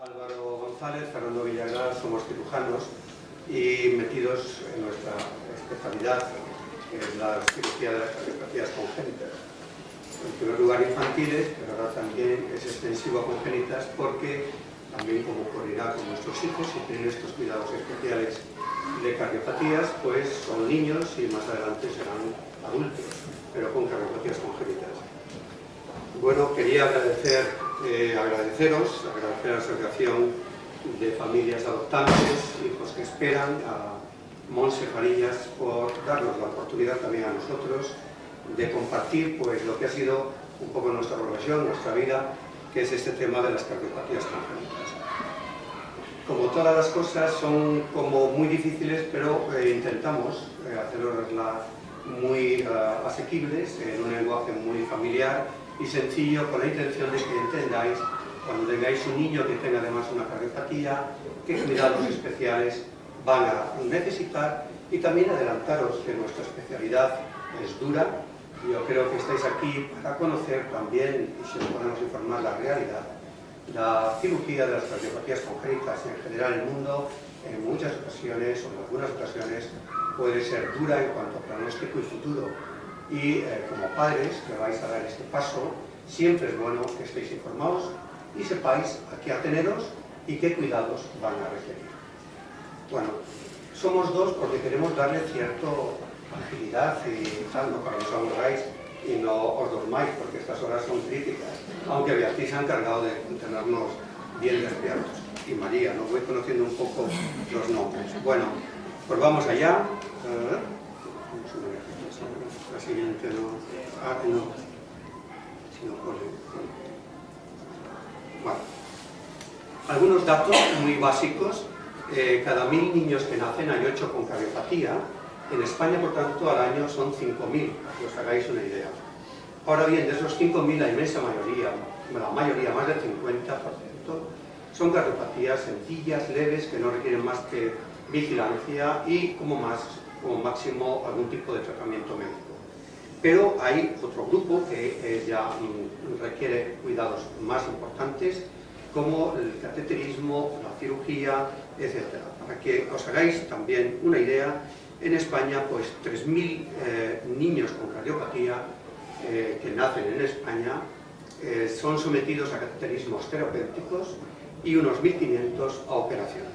Álvaro González, Fernando Villagrán, somos cirujanos y metidos en nuestra especialidad, que es la cirugía de las cardiopatías congénitas. En primer lugar infantiles, pero ahora también es extensivo a congénitas porque también, como ocurrirá con nuestros hijos, si tienen estos cuidados especiales de cardiopatías, pues son niños y más adelante serán adultos, pero con cardiopatías congénitas. Bueno, quería agradecer a la Asociación de Familias Adoptantes, Hijos que Esperan, a Montse Farillas, por darnos la oportunidad también a nosotros de compartir pues, lo que ha sido un poco nuestra profesión, nuestra vida, que es este tema de las cardiopatías congénitas. Como todas las cosas son como muy difíciles, pero intentamos hacerlas muy asequibles, en un lenguaje muy familiar y sencillo, con la intención de que entendáis, cuando tengáis un niño que tenga además una cardiopatía, qué cuidados especiales van a necesitar, y también adelantaros que nuestra especialidad es dura. Yo creo que estáis aquí para conocer también, y si os podemos informar, la realidad. La cirugía de las cardiopatías congénitas en general en el mundo, en muchas ocasiones, o en algunas ocasiones, puede ser dura en cuanto a pronóstico y futuro. Y como padres que vais a dar este paso, siempre es bueno que estéis informados y sepáis a qué ateneros y qué cuidados van a requerir. Bueno, somos dos porque queremos darle cierta agilidad y tal, no para que os aburráis y no os dormáis, porque estas horas son críticas, aunque Beatriz se ha encargado de tenernos bien despiertos. Y María, ¿no? Voy conociendo un poco los nombres. Bueno, pues vamos allá. La siguiente no. No. Si no pone. Bueno. Algunos datos muy básicos. Cada 1000 niños que nacen hay 8 con cardiopatía. En España, por tanto, al año son 5.000, para que os hagáis una idea. Ahora bien, de esos 5.000, la inmensa mayoría, más del 50%, son cardiopatías sencillas, leves, que no requieren más que vigilancia y, como máximo, algún tipo de tratamiento médico. Pero hay otro grupo que ya requiere cuidados más importantes, como el cateterismo, la cirugía, etc. Para que os hagáis también una idea, en España, pues 3.000 niños con cardiopatía que nacen en España son sometidos a cateterismos terapéuticos y unos 1.500 a operaciones.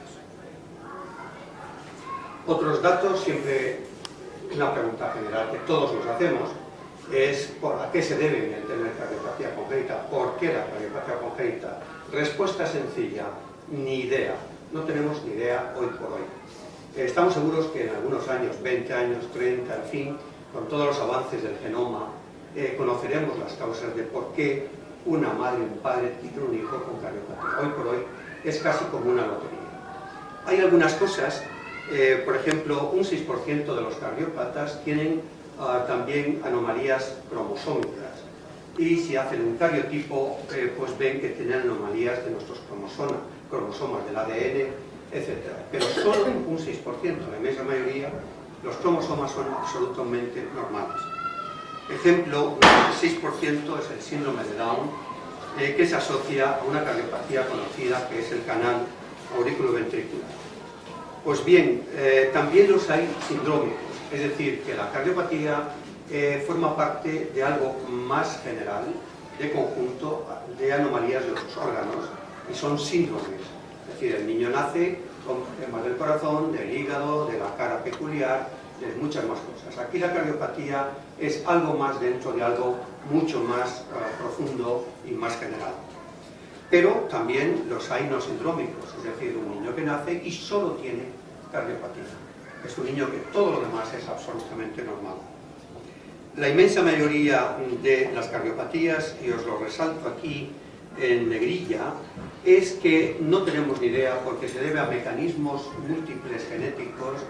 Otros datos, siempre una pregunta general que todos nos hacemos, es ¿a qué se debe el tener cardiopatía congénita? ¿Por qué la cardiopatía congénita? Respuesta sencilla, ni idea. No tenemos ni idea hoy por hoy. Estamos seguros que en algunos años, 20 años, 30, en fin, con todos los avances del genoma, conoceremos las causas de por qué una madre y un padre tienen un hijo con cardiopatía. Hoy por hoy es casi como una lotería. Hay algunas cosas, por ejemplo, un 6% de los cardiópatas tienen también anomalías cromosómicas. Y si hacen un cariotipo, pues ven que tienen anomalías de nuestros cromosomas del ADN, etc. Pero solo un 6%, la inmensa mayoría, los cromosomas son absolutamente normales. Ejemplo, el 6% es el síndrome de Down, que se asocia a una cardiopatía conocida que es el canal auriculoventricular. Pues bien, también los hay sindrómicos, es decir, que la cardiopatía forma parte de algo más general, de conjunto de anomalías de otros órganos, y son síndromes. Es decir, el niño nace con problemas del corazón, del hígado, de la cara peculiar, de muchas más cosas. Aquí la cardiopatía es algo más dentro de algo mucho más profundo y más general. Pero también los hay no sindrómicos, es decir, un niño que nace y solo tiene cardiopatía. Es un niño que todo lo demás es absolutamente normal. La inmensa mayoría de las cardiopatías, y os lo resalto aquí en negrilla, es que no tenemos ni idea porque se debe a mecanismos múltiples genéticos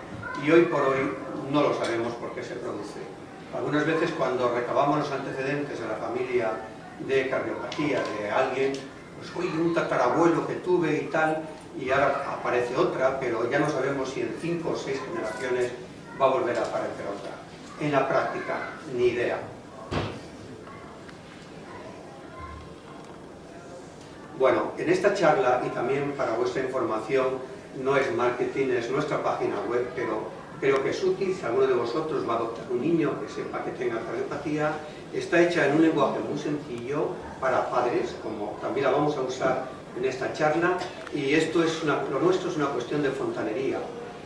y hoy por hoy no lo sabemos por qué se produce. Algunas veces cuando recabamos los antecedentes de la familia de cardiopatía de alguien, pues oye, un tatarabuelo que tuve y tal, y ahora aparece otra, pero ya no sabemos si en 5 o 6 generaciones va a volver a aparecer otra. En la práctica, ni idea. Bueno, en esta charla, y también para vuestra información, no es marketing, es nuestra página web, pero creo que es útil si alguno de vosotros va a adoptar un niño que sepa que tenga cardiopatía. Está hecha en un lenguaje muy sencillo para padres, como también la vamos a usar en esta charla, y lo nuestro es una cuestión de fontanería.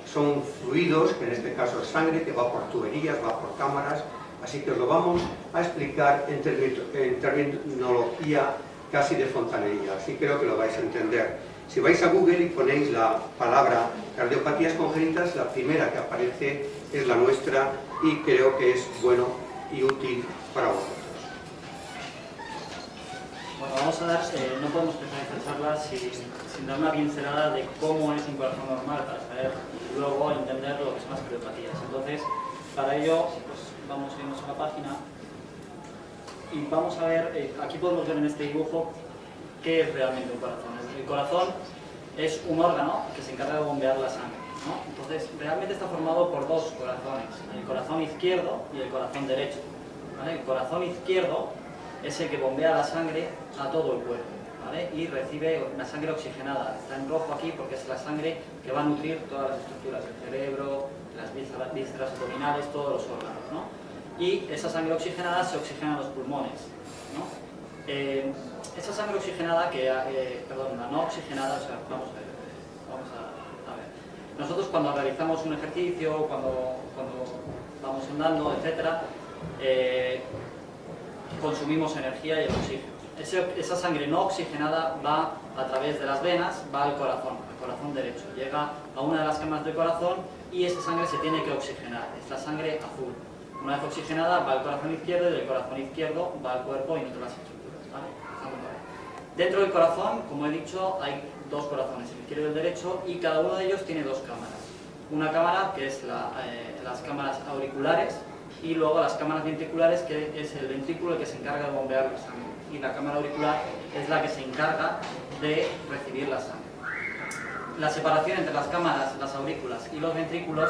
Son fluidos, que en este caso es sangre, que va por tuberías, va por cámaras, así que os lo vamos a explicar en terminología casi de fontanería, así creo que lo vais a entender. Si vais a Google y ponéis la palabra cardiopatías congénitas, la primera que aparece es la nuestra y creo que es bueno y útil para vosotros. Bueno, vamos a dar, no podemos empezar esta charla sin dar una pincelada de cómo es un corazón normal para saber y luego entender lo que son las cardiopatías. Entonces, para ello, pues vamos a irnos a la página y vamos a ver, aquí podemos ver en este dibujo qué es realmente un corazón. El corazón es un órgano que se encarga de bombear la sangre, ¿no? Entonces, realmente está formado por dos corazones, el corazón izquierdo y el corazón derecho, ¿vale? El corazón izquierdo es el que bombea la sangre a todo el cuerpo, ¿vale? Y recibe una sangre oxigenada. Está en rojo aquí porque es la sangre que va a nutrir todas las estructuras del cerebro, las vísceras abdominales, todos los órganos, ¿no? Y esa sangre oxigenada se oxigena en los pulmones, ¿no? Esa sangre oxigenada, perdón, la no oxigenada, o sea, vamos a ver. Nosotros cuando realizamos un ejercicio, cuando vamos andando, etc., consumimos energía y el oxígeno. Esa sangre no oxigenada va a través de las venas, va al corazón derecho. Llega a una de las cámaras del corazón y esa sangre se tiene que oxigenar. Es la sangre azul. Una vez oxigenada va al corazón izquierdo y del corazón izquierdo va al cuerpo y nutre las estructuras, ¿vale? Dentro del corazón, como he dicho, hay dos corazones, el izquierdo y el derecho, y cada uno de ellos tiene dos cámaras. Una cámara que es las cámaras auriculares y luego las cámaras ventriculares, que es el ventrículo el que se encarga de bombear la sangre, y la cámara auricular es la que se encarga de recibir la sangre. La separación entre las cámaras, las aurículas y los ventrículos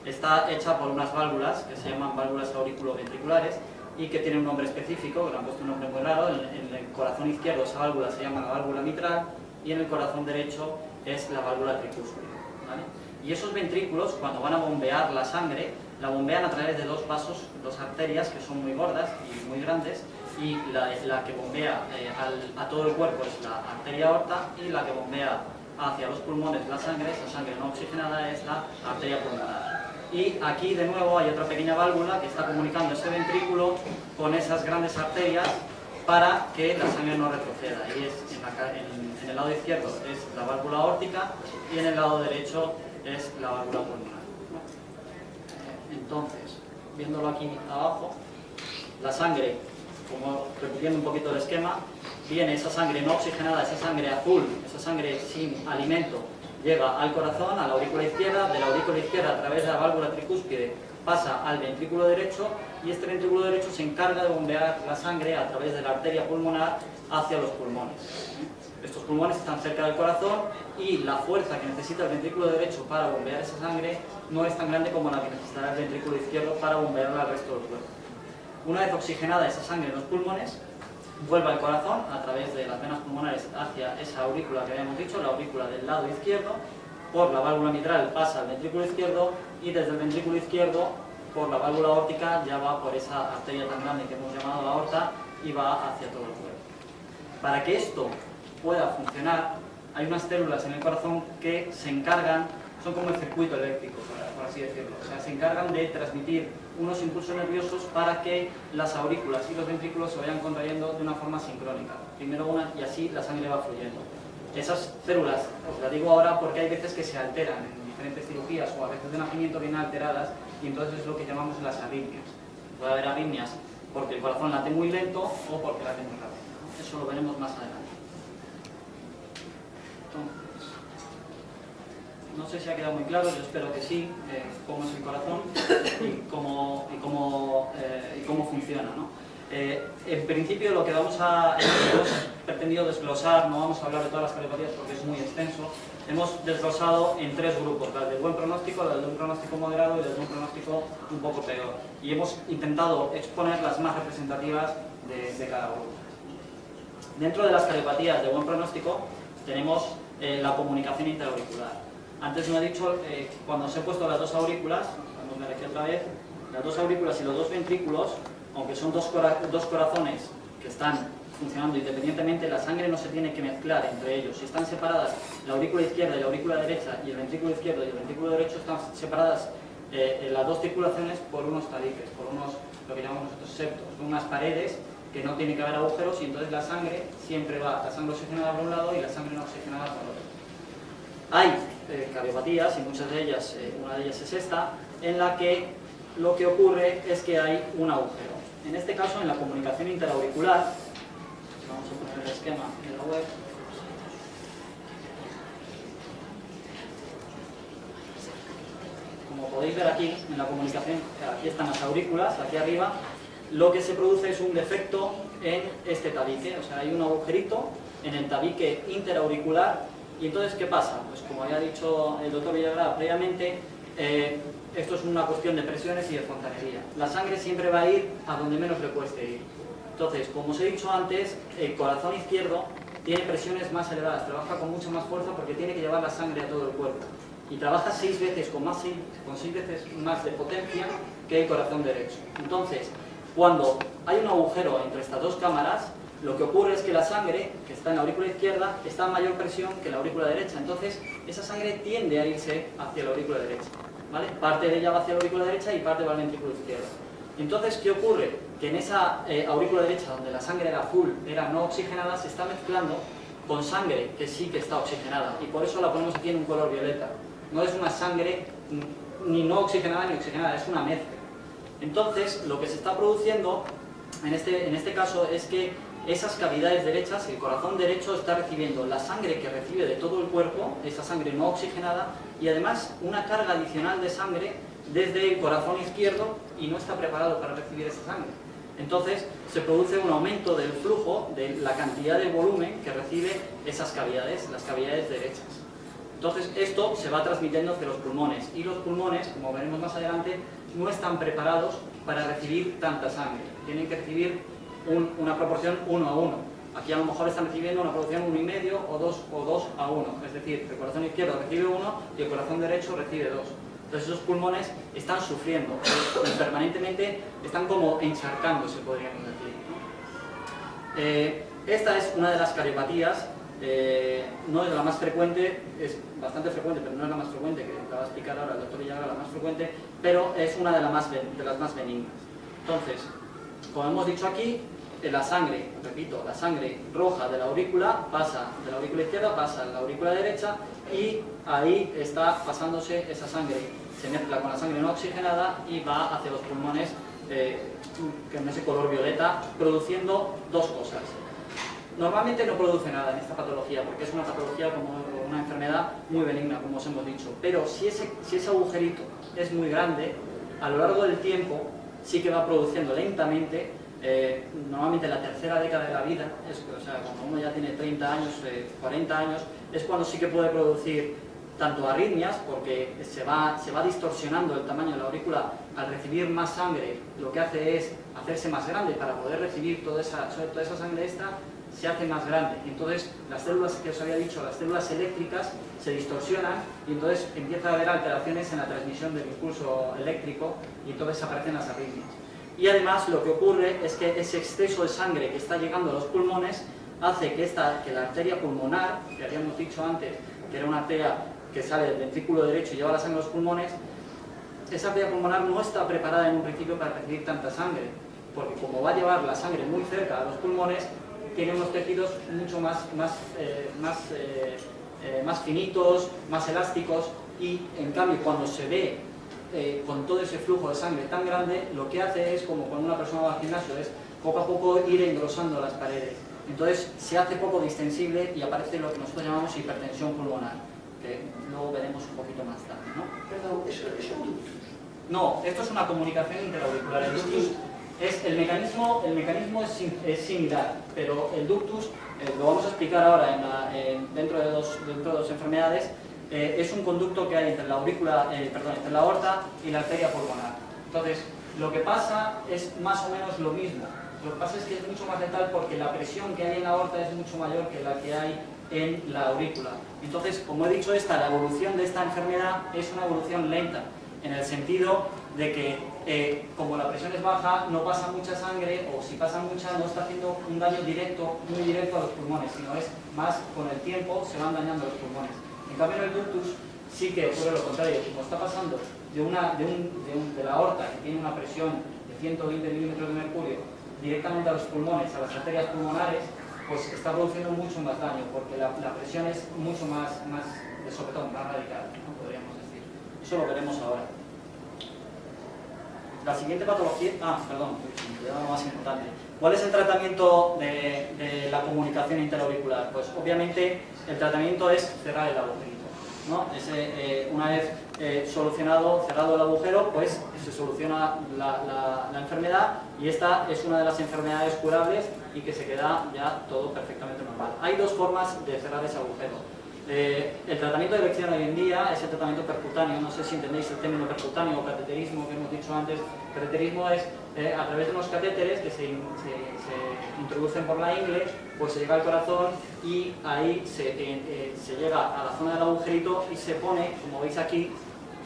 está hecha por unas válvulas que se llaman válvulas auriculoventriculares y que tienen un nombre específico, que le han puesto un nombre muy raro. En el corazón izquierdo esa válvula se llama la válvula mitral y en el corazón derecho es la válvula tricúspide, ¿vale? Y esos ventrículos, cuando van a bombear la sangre, la bombean a través de dos vasos, dos arterias que son muy gordas y muy grandes, y la que bombea a todo el cuerpo es la arteria aorta, y la que bombea hacia los pulmones la sangre, esa sangre no oxigenada, es la arteria pulmonar. Y aquí de nuevo hay otra pequeña válvula que está comunicando ese ventrículo con esas grandes arterias para que la sangre no retroceda. Y en el lado izquierdo es la válvula aórtica y en el lado derecho es la válvula pulmonar. Entonces, viéndolo aquí abajo, la sangre, como repitiendo un poquito el esquema, viene esa sangre no oxigenada, esa sangre azul, esa sangre sin alimento, llega al corazón, a la aurícula izquierda, de la aurícula izquierda a través de la válvula tricúspide pasa al ventrículo derecho, y este ventrículo derecho se encarga de bombear la sangre a través de la arteria pulmonar hacia los pulmones. Estos pulmones están cerca del corazón y la fuerza que necesita el ventrículo derecho para bombear esa sangre no es tan grande como la que necesitará el ventrículo izquierdo para bombearla al resto del cuerpo. Una vez oxigenada esa sangre en los pulmones, vuelve al corazón a través de las venas pulmonares hacia esa aurícula que habíamos dicho, la aurícula del lado izquierdo, por la válvula mitral pasa al ventrículo izquierdo y desde el ventrículo izquierdo, por la válvula aórtica, ya va por esa arteria tan grande que hemos llamado la aorta y va hacia todo el cuerpo. Para que esto pueda funcionar, hay unas células en el corazón que se encargan, son como el circuito eléctrico, por así decirlo, o sea, se encargan de transmitir unos impulsos nerviosos para que las aurículas y los ventrículos se vayan contrayendo de una forma sincrónica. Primero una y así la sangre va fluyendo. Esas células, os las digo ahora porque hay veces que se alteran en diferentes cirugías o a veces de nacimiento vienen alteradas y entonces es lo que llamamos las arritmias. Puede haber arritmias porque el corazón late muy lento o porque late muy rápido, ¿no? Eso lo veremos más adelante. Entonces, no sé si ha quedado muy claro, yo espero que sí, cómo es el corazón y cómo funciona, ¿no? En principio lo que hemos pretendido desglosar, no vamos a hablar de todas las cardiopatías porque es muy extenso, hemos desglosado en tres grupos, las de buen pronóstico, las de un pronóstico moderado y las de un pronóstico un poco peor. Y hemos intentado exponer las más representativas de cada grupo. Dentro de las cardiopatías de buen pronóstico tenemos la comunicación interauricular. Antes me he dicho, cuando os he puesto las dos aurículas, vamos a ver aquí otra vez, las dos aurículas y los dos ventrículos, aunque son dos corazones que están funcionando independientemente, la sangre no se tiene que mezclar entre ellos. Si están separadas la aurícula izquierda y la aurícula derecha, y el ventrículo izquierdo y el ventrículo derecho están separadas en las dos circulaciones por unos tabiques, por unos, lo que llamamos nosotros septos, unas paredes que no tiene que haber agujeros, y entonces la sangre siempre va, la sangre oxigenada por un lado y la sangre no oxigenada por otro. Hay cardiopatías, y muchas de ellas, una de ellas es esta, en la que lo que ocurre es que hay un agujero. En este caso, en la comunicación interauricular, vamos a poner el esquema en la web. Como podéis ver aquí, en la comunicación, aquí están las aurículas, aquí arriba, lo que se produce es un defecto en este tabique, o sea, hay un agujerito en el tabique interauricular, y entonces, ¿qué pasa? Pues como había dicho el doctor Villagrada previamente, esto es una cuestión de presiones y de fontanería. La sangre siempre va a ir a donde menos le cueste ir. Entonces, como os he dicho antes, el corazón izquierdo tiene presiones más elevadas, trabaja con mucha más fuerza porque tiene que llevar la sangre a todo el cuerpo. Y trabaja 6 veces con 6 veces más de potencia que el corazón derecho. Entonces, cuando hay un agujero entre estas dos cámaras, lo que ocurre es que la sangre, que está en la aurícula izquierda, está a mayor presión que la aurícula derecha. Entonces, esa sangre tiende a irse hacia la aurícula derecha, ¿vale? Parte de ella va hacia la aurícula derecha y parte va al ventrículo izquierdo. Entonces, ¿qué ocurre? Que en esa aurícula derecha, donde la sangre era full, era no oxigenada, se está mezclando con sangre que sí que está oxigenada. Y por eso la ponemos aquí en un color violeta. No es una sangre ni no oxigenada ni oxigenada, es una mezcla. Entonces, lo que se está produciendo en este caso es que esas cavidades derechas, el corazón derecho está recibiendo la sangre que recibe de todo el cuerpo, esa sangre no oxigenada, y además una carga adicional de sangre desde el corazón izquierdo, y no está preparado para recibir esa sangre. Entonces se produce un aumento del flujo, de la cantidad de volumen que recibe esas cavidades, las cavidades derechas. Entonces esto se va transmitiendo hacia los pulmones, y los pulmones, como veremos más adelante, no están preparados para recibir tanta sangre. Tienen que recibir una proporción 1 a 1. Aquí a lo mejor están recibiendo una proporción 1,5 o 2 a 1. Es decir, el corazón izquierdo recibe 1 y el corazón derecho recibe 2. Entonces esos pulmones están sufriendo, permanentemente están como encharcándose, podríamos decir. Esta es una de las cardiopatías, no es la más frecuente, es bastante frecuente, pero no es la más frecuente, que la va a explicar ahora el doctor Villagra, la más frecuente, pero es una de las más benignas. Entonces, como hemos dicho aquí, la sangre, repito, la sangre roja de la aurícula pasa de la aurícula izquierda, pasa a la aurícula derecha, y ahí está pasándose esa sangre, se mezcla con la sangre no oxigenada y va hacia los pulmones en ese color violeta, produciendo dos cosas. Normalmente no produce nada en esta patología, porque es una patología como una enfermedad muy benigna, como os hemos dicho, pero si ese agujerito es muy grande, a lo largo del tiempo sí que va produciendo lentamente, normalmente en la tercera década de la vida, o sea, cuando uno ya tiene 30 años, 40 años, es cuando sí que puede producir tanto arritmias, porque se va distorsionando el tamaño de la aurícula. Al recibir más sangre, lo que hace es hacerse más grande para poder recibir toda esa sangre extra, se hace más grande. Entonces, las células que os había dicho, las células eléctricas, se distorsionan, y entonces empieza a haber alteraciones en la transmisión del impulso eléctrico, y entonces aparecen las arritmias. Y además lo que ocurre es que ese exceso de sangre que está llegando a los pulmones hace que la arteria pulmonar, que habíamos dicho antes, que era una arteria que sale del ventrículo derecho y lleva la sangre a los pulmones, esa arteria pulmonar no está preparada en un principio para recibir tanta sangre, porque como va a llevar la sangre muy cerca a los pulmones, tiene unos tejidos mucho más finitos, más elásticos, y en cambio cuando se ve con todo ese flujo de sangre tan grande, lo que hace es, como cuando una persona va al gimnasio, es poco a poco ir engrosando las paredes. Entonces se hace poco distensible y aparece lo que nosotros llamamos hipertensión pulmonar, que luego veremos un poquito más tarde, ¿no? Perdón, ¿eso es un ductus? No, esto es una comunicación interauricular. El ductus el mecanismo es similar, pero el ductus, lo vamos a explicar ahora dentro de dos enfermedades, es un conducto que hay entre la entre la aorta y la arteria pulmonar. Entonces, lo que pasa es más o menos lo mismo. Lo que pasa es que es mucho más letal porque la presión que hay en la aorta es mucho mayor que la que hay en la aurícula. Entonces, como he dicho, la evolución de esta enfermedad es una evolución lenta, en el sentido de que como la presión es baja, no pasa mucha sangre, o si pasa mucha, no está haciendo un daño directo, muy directo a los pulmones, sino es más con el tiempo se van dañando los pulmones. En cambio, en el ductus sí que ocurre lo contrario, como está pasando de la aorta, que tiene una presión de 120 milímetros de mercurio, directamente a los pulmones, a las arterias pulmonares, pues está produciendo mucho más daño, porque la presión es mucho más de sopetón, más radical, ¿no? Podríamos decir. Eso lo veremos ahora. La siguiente patología... perdón, lo más importante. ¿Cuál es el tratamiento de la comunicación interauricular? Pues obviamente el tratamiento es cerrar el agujerito, ¿no? Una vez cerrado el agujero, pues se soluciona la enfermedad, y esta es una de las enfermedades curables y que se queda ya todo perfectamente normal. Hay dos formas de cerrar ese agujero. El tratamiento de elección hoy en día es el tratamiento percutáneo. No sé si entendéis el término percutáneo o cateterismo que hemos dicho antes. Cateterismo es a través de unos catéteres que se introducen por la ingle, pues se llega al corazón y ahí se llega a la zona del agujerito y se pone, como veis aquí,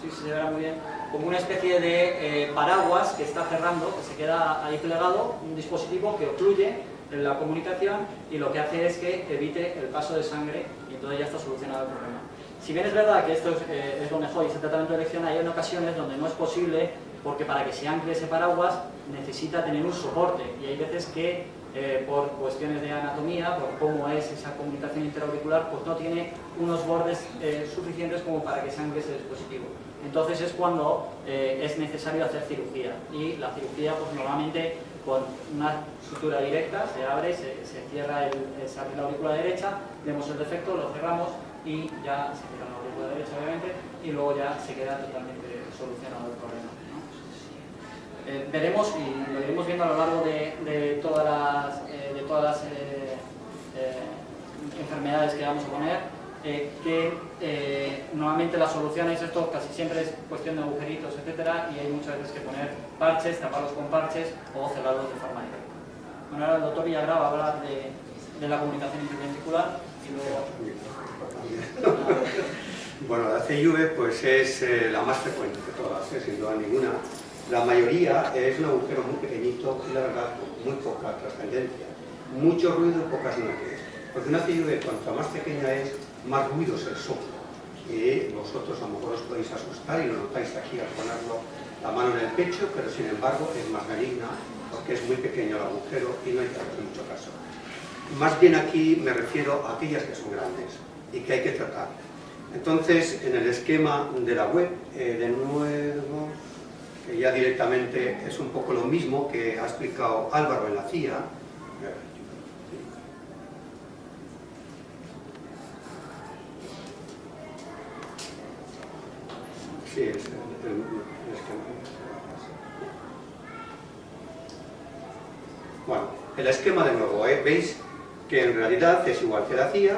si se verá muy bien, como una especie de paraguas que está cerrando, que se queda ahí plegado, un dispositivo que ocluye la comunicación y lo que hace es que evite el paso de sangre, y entonces ya está solucionado el problema. Si bien es verdad que esto es lo mejor y ese tratamiento de elección, hay en ocasiones donde no es posible, porque para que se ancle ese paraguas necesita tener un soporte, y hay veces que por cuestiones de anatomía, por cómo es esa comunicación interauricular, pues no tiene unos bordes suficientes como para que se ancle ese dispositivo. Entonces es cuando es necesario hacer cirugía, y la cirugía pues normalmente con una sutura directa se abre, se cierra se abre la aurícula derecha, vemos el defecto, lo cerramos y ya se cierra la aurícula derecha obviamente, y luego ya se queda totalmente solucionado el problema, ¿no? Veremos, y lo iremos viendo a lo largo de todas las enfermedades que vamos a poner, que normalmente las soluciones, esto casi siempre es cuestión de agujeritos, etcétera, y hay muchas veces que poner parches, taparlos con parches o cerrarlos de forma directa. Bueno, ahora el doctor Villagrá va a hablar de la comunicación interventricular y luego... Bueno, la CIV pues es la más frecuente de todas, sin duda ninguna. La mayoría es un agujero muy pequeñito y la verdad con muy poca trascendencia. Mucho ruido y pocas nueces. Porque una CIV cuanto más pequeña es, más ruido es el soplo. Y vosotros a lo mejor os podéis asustar y lo notáis aquí al ponerlo la mano en el pecho, pero sin embargo es más benigna porque es muy pequeño el agujero y no hay que hacer mucho caso. Más bien aquí me refiero a aquellas que son grandes y que hay que tratar. Entonces, en el esquema de la web, de nuevo, que ya directamente es un poco lo mismo que ha explicado Álvaro en la CIA. Sí, es el esquema. Bueno, el esquema de nuevo, veis que en realidad es igual que la CIA.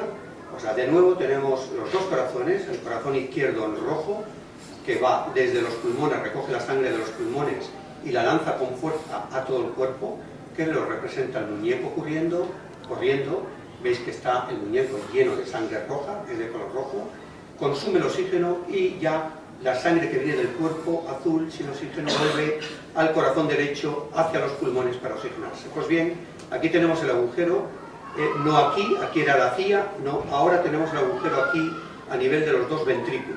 O sea, de nuevo tenemos los dos corazones, el corazón izquierdo en rojo, que va desde los pulmones, recoge la sangre de los pulmones y la lanza con fuerza a todo el cuerpo, que lo representa el muñeco corriendo. Veis que está el muñeco lleno de sangre roja, es de color rojo, consume el oxígeno y ya la sangre que viene del cuerpo azul sin oxígeno vuelve al corazón derecho hacia los pulmones para oxigenarse. Pues bien, aquí tenemos el agujero, no aquí era la CIA, no, ahora tenemos el agujero aquí a nivel de los dos ventrículos.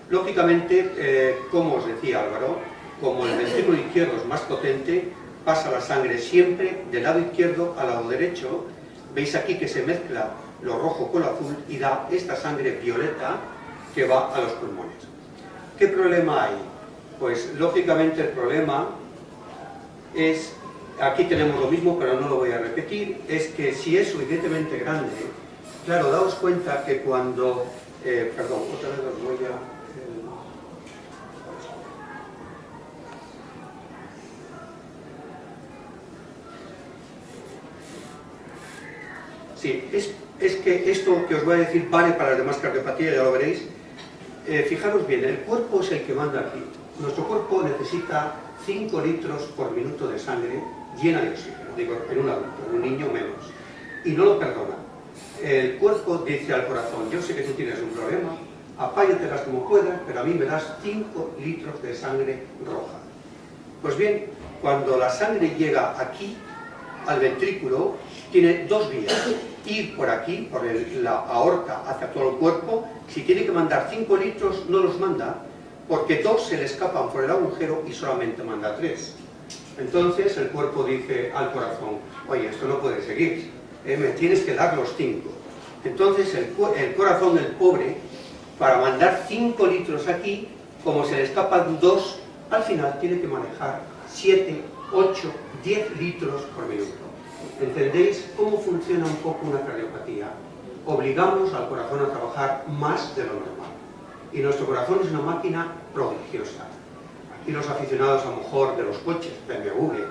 Lógicamente, como os decía Álvaro, como el ventrículo izquierdo es más potente, pasa la sangre siempre del lado izquierdo al lado derecho. Veis aquí que se mezcla lo rojo con lo azul y da esta sangre violeta que va a los pulmones. ¿Qué problema hay? Pues lógicamente el problema es, aquí tenemos lo mismo pero no lo voy a repetir, es que si es suficientemente grande, claro, daos cuenta que cuando, perdón, otra vez os voy a... Sí, es que esto que os voy a decir vale para las demás cardiopatías, ya lo veréis. Fijaros bien, el cuerpo es el que manda aquí. Nuestro cuerpo necesita 5 litros por minuto de sangre llena de oxígeno. digo en un adulto, en un niño menos, y no lo perdona. El cuerpo dice al corazón, yo sé que tú tienes un problema, apáñatelas como puedas, pero a mí me das 5 litros de sangre roja. Pues bien, cuando la sangre llega aquí, al ventrículo, tiene dos vías. Ir por aquí, por la aorta, hacia todo el cuerpo. Si tiene que mandar 5 litros, no los manda, porque 2 se le escapan por el agujero y solamente manda 3. Entonces el cuerpo dice al corazón, oye, esto no puede seguir, me tienes que dar los 5. Entonces el corazón del pobre, para mandar 5 litros aquí, como se le escapan 2, al final tiene que manejar 7, 8, 10 litros por minuto. ¿Entendéis cómo funciona un poco una cardiopatía? Obligamos al corazón a trabajar más de lo normal. Y nuestro corazón es una máquina prodigiosa. Aquí los aficionados a lo mejor de los coches, BMW,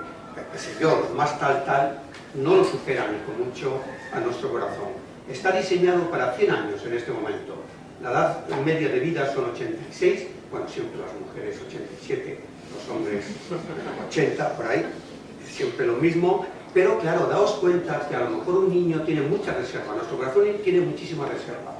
qué sé yo, los más tal, no lo superan ni con mucho a nuestro corazón. Está diseñado para 100 años en este momento. La edad media de vida son 86, bueno, siempre las mujeres 87, los hombres 80, por ahí, siempre lo mismo, pero claro, daos cuenta que a lo mejor un niño tiene mucha reserva, nuestro corazón tiene muchísima reserva.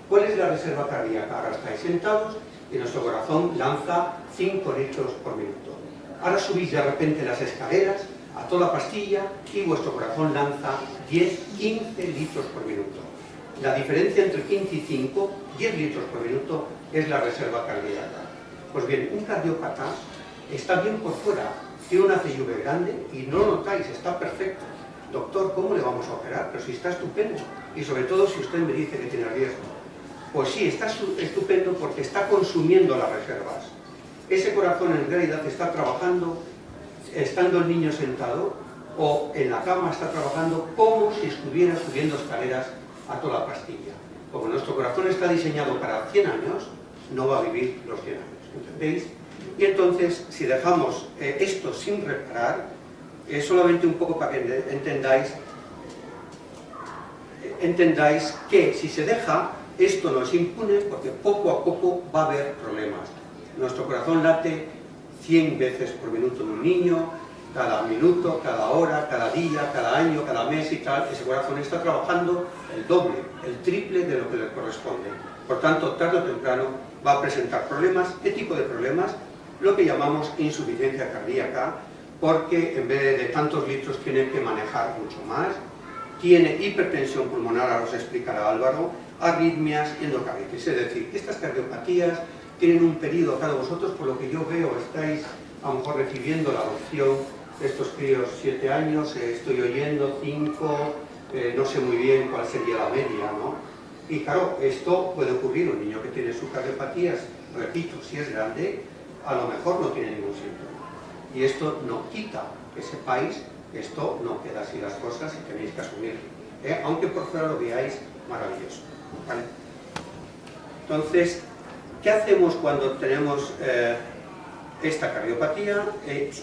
¿Cuál es la reserva cardíaca? Ahora estáis sentados y nuestro corazón lanza 5 litros por minuto. Ahora subís de repente las escaleras a toda pastilla y vuestro corazón lanza 10, 15 litros por minuto. La diferencia entre 15 y 5, 10 litros por minuto, es la reserva cardíaca. Pues bien, un cardiópata está bien por fuera, tiene una CIV grande y no lo notáis, está perfecto. Doctor, ¿cómo le vamos a operar? Pero si está estupendo. Y sobre todo si usted me dice que tiene riesgo. Pues sí, está estupendo porque está consumiendo las reservas. Ese corazón en realidad está trabajando, estando el niño sentado o en la cama, está trabajando como si estuviera subiendo escaleras a toda pastilla. Como nuestro corazón está diseñado para 100 años, no va a vivir los 100 años, ¿entendéis? Y entonces, si dejamos esto sin reparar, es solamente un poco para que entendáis que si se deja, esto no es impune porque poco a poco va a haber problemas. Nuestro corazón late 100 veces por minuto en un niño, cada minuto, cada hora, cada día, cada año, cada mes y tal. Ese corazón está trabajando el doble, el triple de lo que le corresponde. Por tanto, tarde o temprano va a presentar problemas. ¿Qué tipo de problemas? Lo que llamamos insuficiencia cardíaca, porque en vez de tantos litros tiene que manejar mucho más. Tiene hipertensión pulmonar, ahora os explicará Álvaro, arritmias y endocarditis. Es decir, estas cardiopatías tienen un periodo, cada vosotros, por lo que yo veo, estáis a lo mejor recibiendo la adopción de estos críos 7 años, estoy oyendo 5, no sé muy bien cuál sería la media, ¿no? Y claro, esto puede ocurrir, un niño que tiene sus cardiopatías, repito, si es grande, a lo mejor no tiene ningún síntoma. Y esto no quita que sepáis que esto no queda así las cosas y tenéis que asumirlo, aunque por fuera lo veáis maravilloso, ¿vale? Entonces, ¿qué hacemos cuando tenemos esta cardiopatía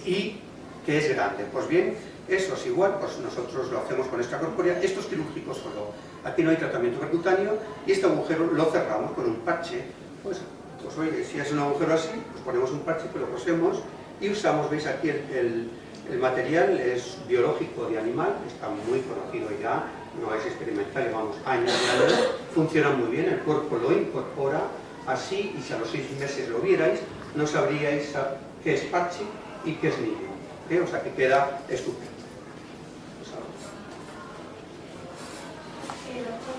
y que es grande? Pues bien, eso es igual, pues nosotros lo hacemos con extracorpórea, esto es quirúrgico solo, aquí no hay tratamiento percutáneo y este agujero lo cerramos con un parche, pues oye, si es un agujero así, pues ponemos un parche que lo cosemos y usamos, veis aquí el material es biológico de animal, está muy conocido ya, no es experimental, llevamos años y años, funciona muy bien, el cuerpo lo incorpora así, y si a los 6 meses lo vierais, no sabríais qué es parche y qué es niño, o sea que queda estupendo. Doctor,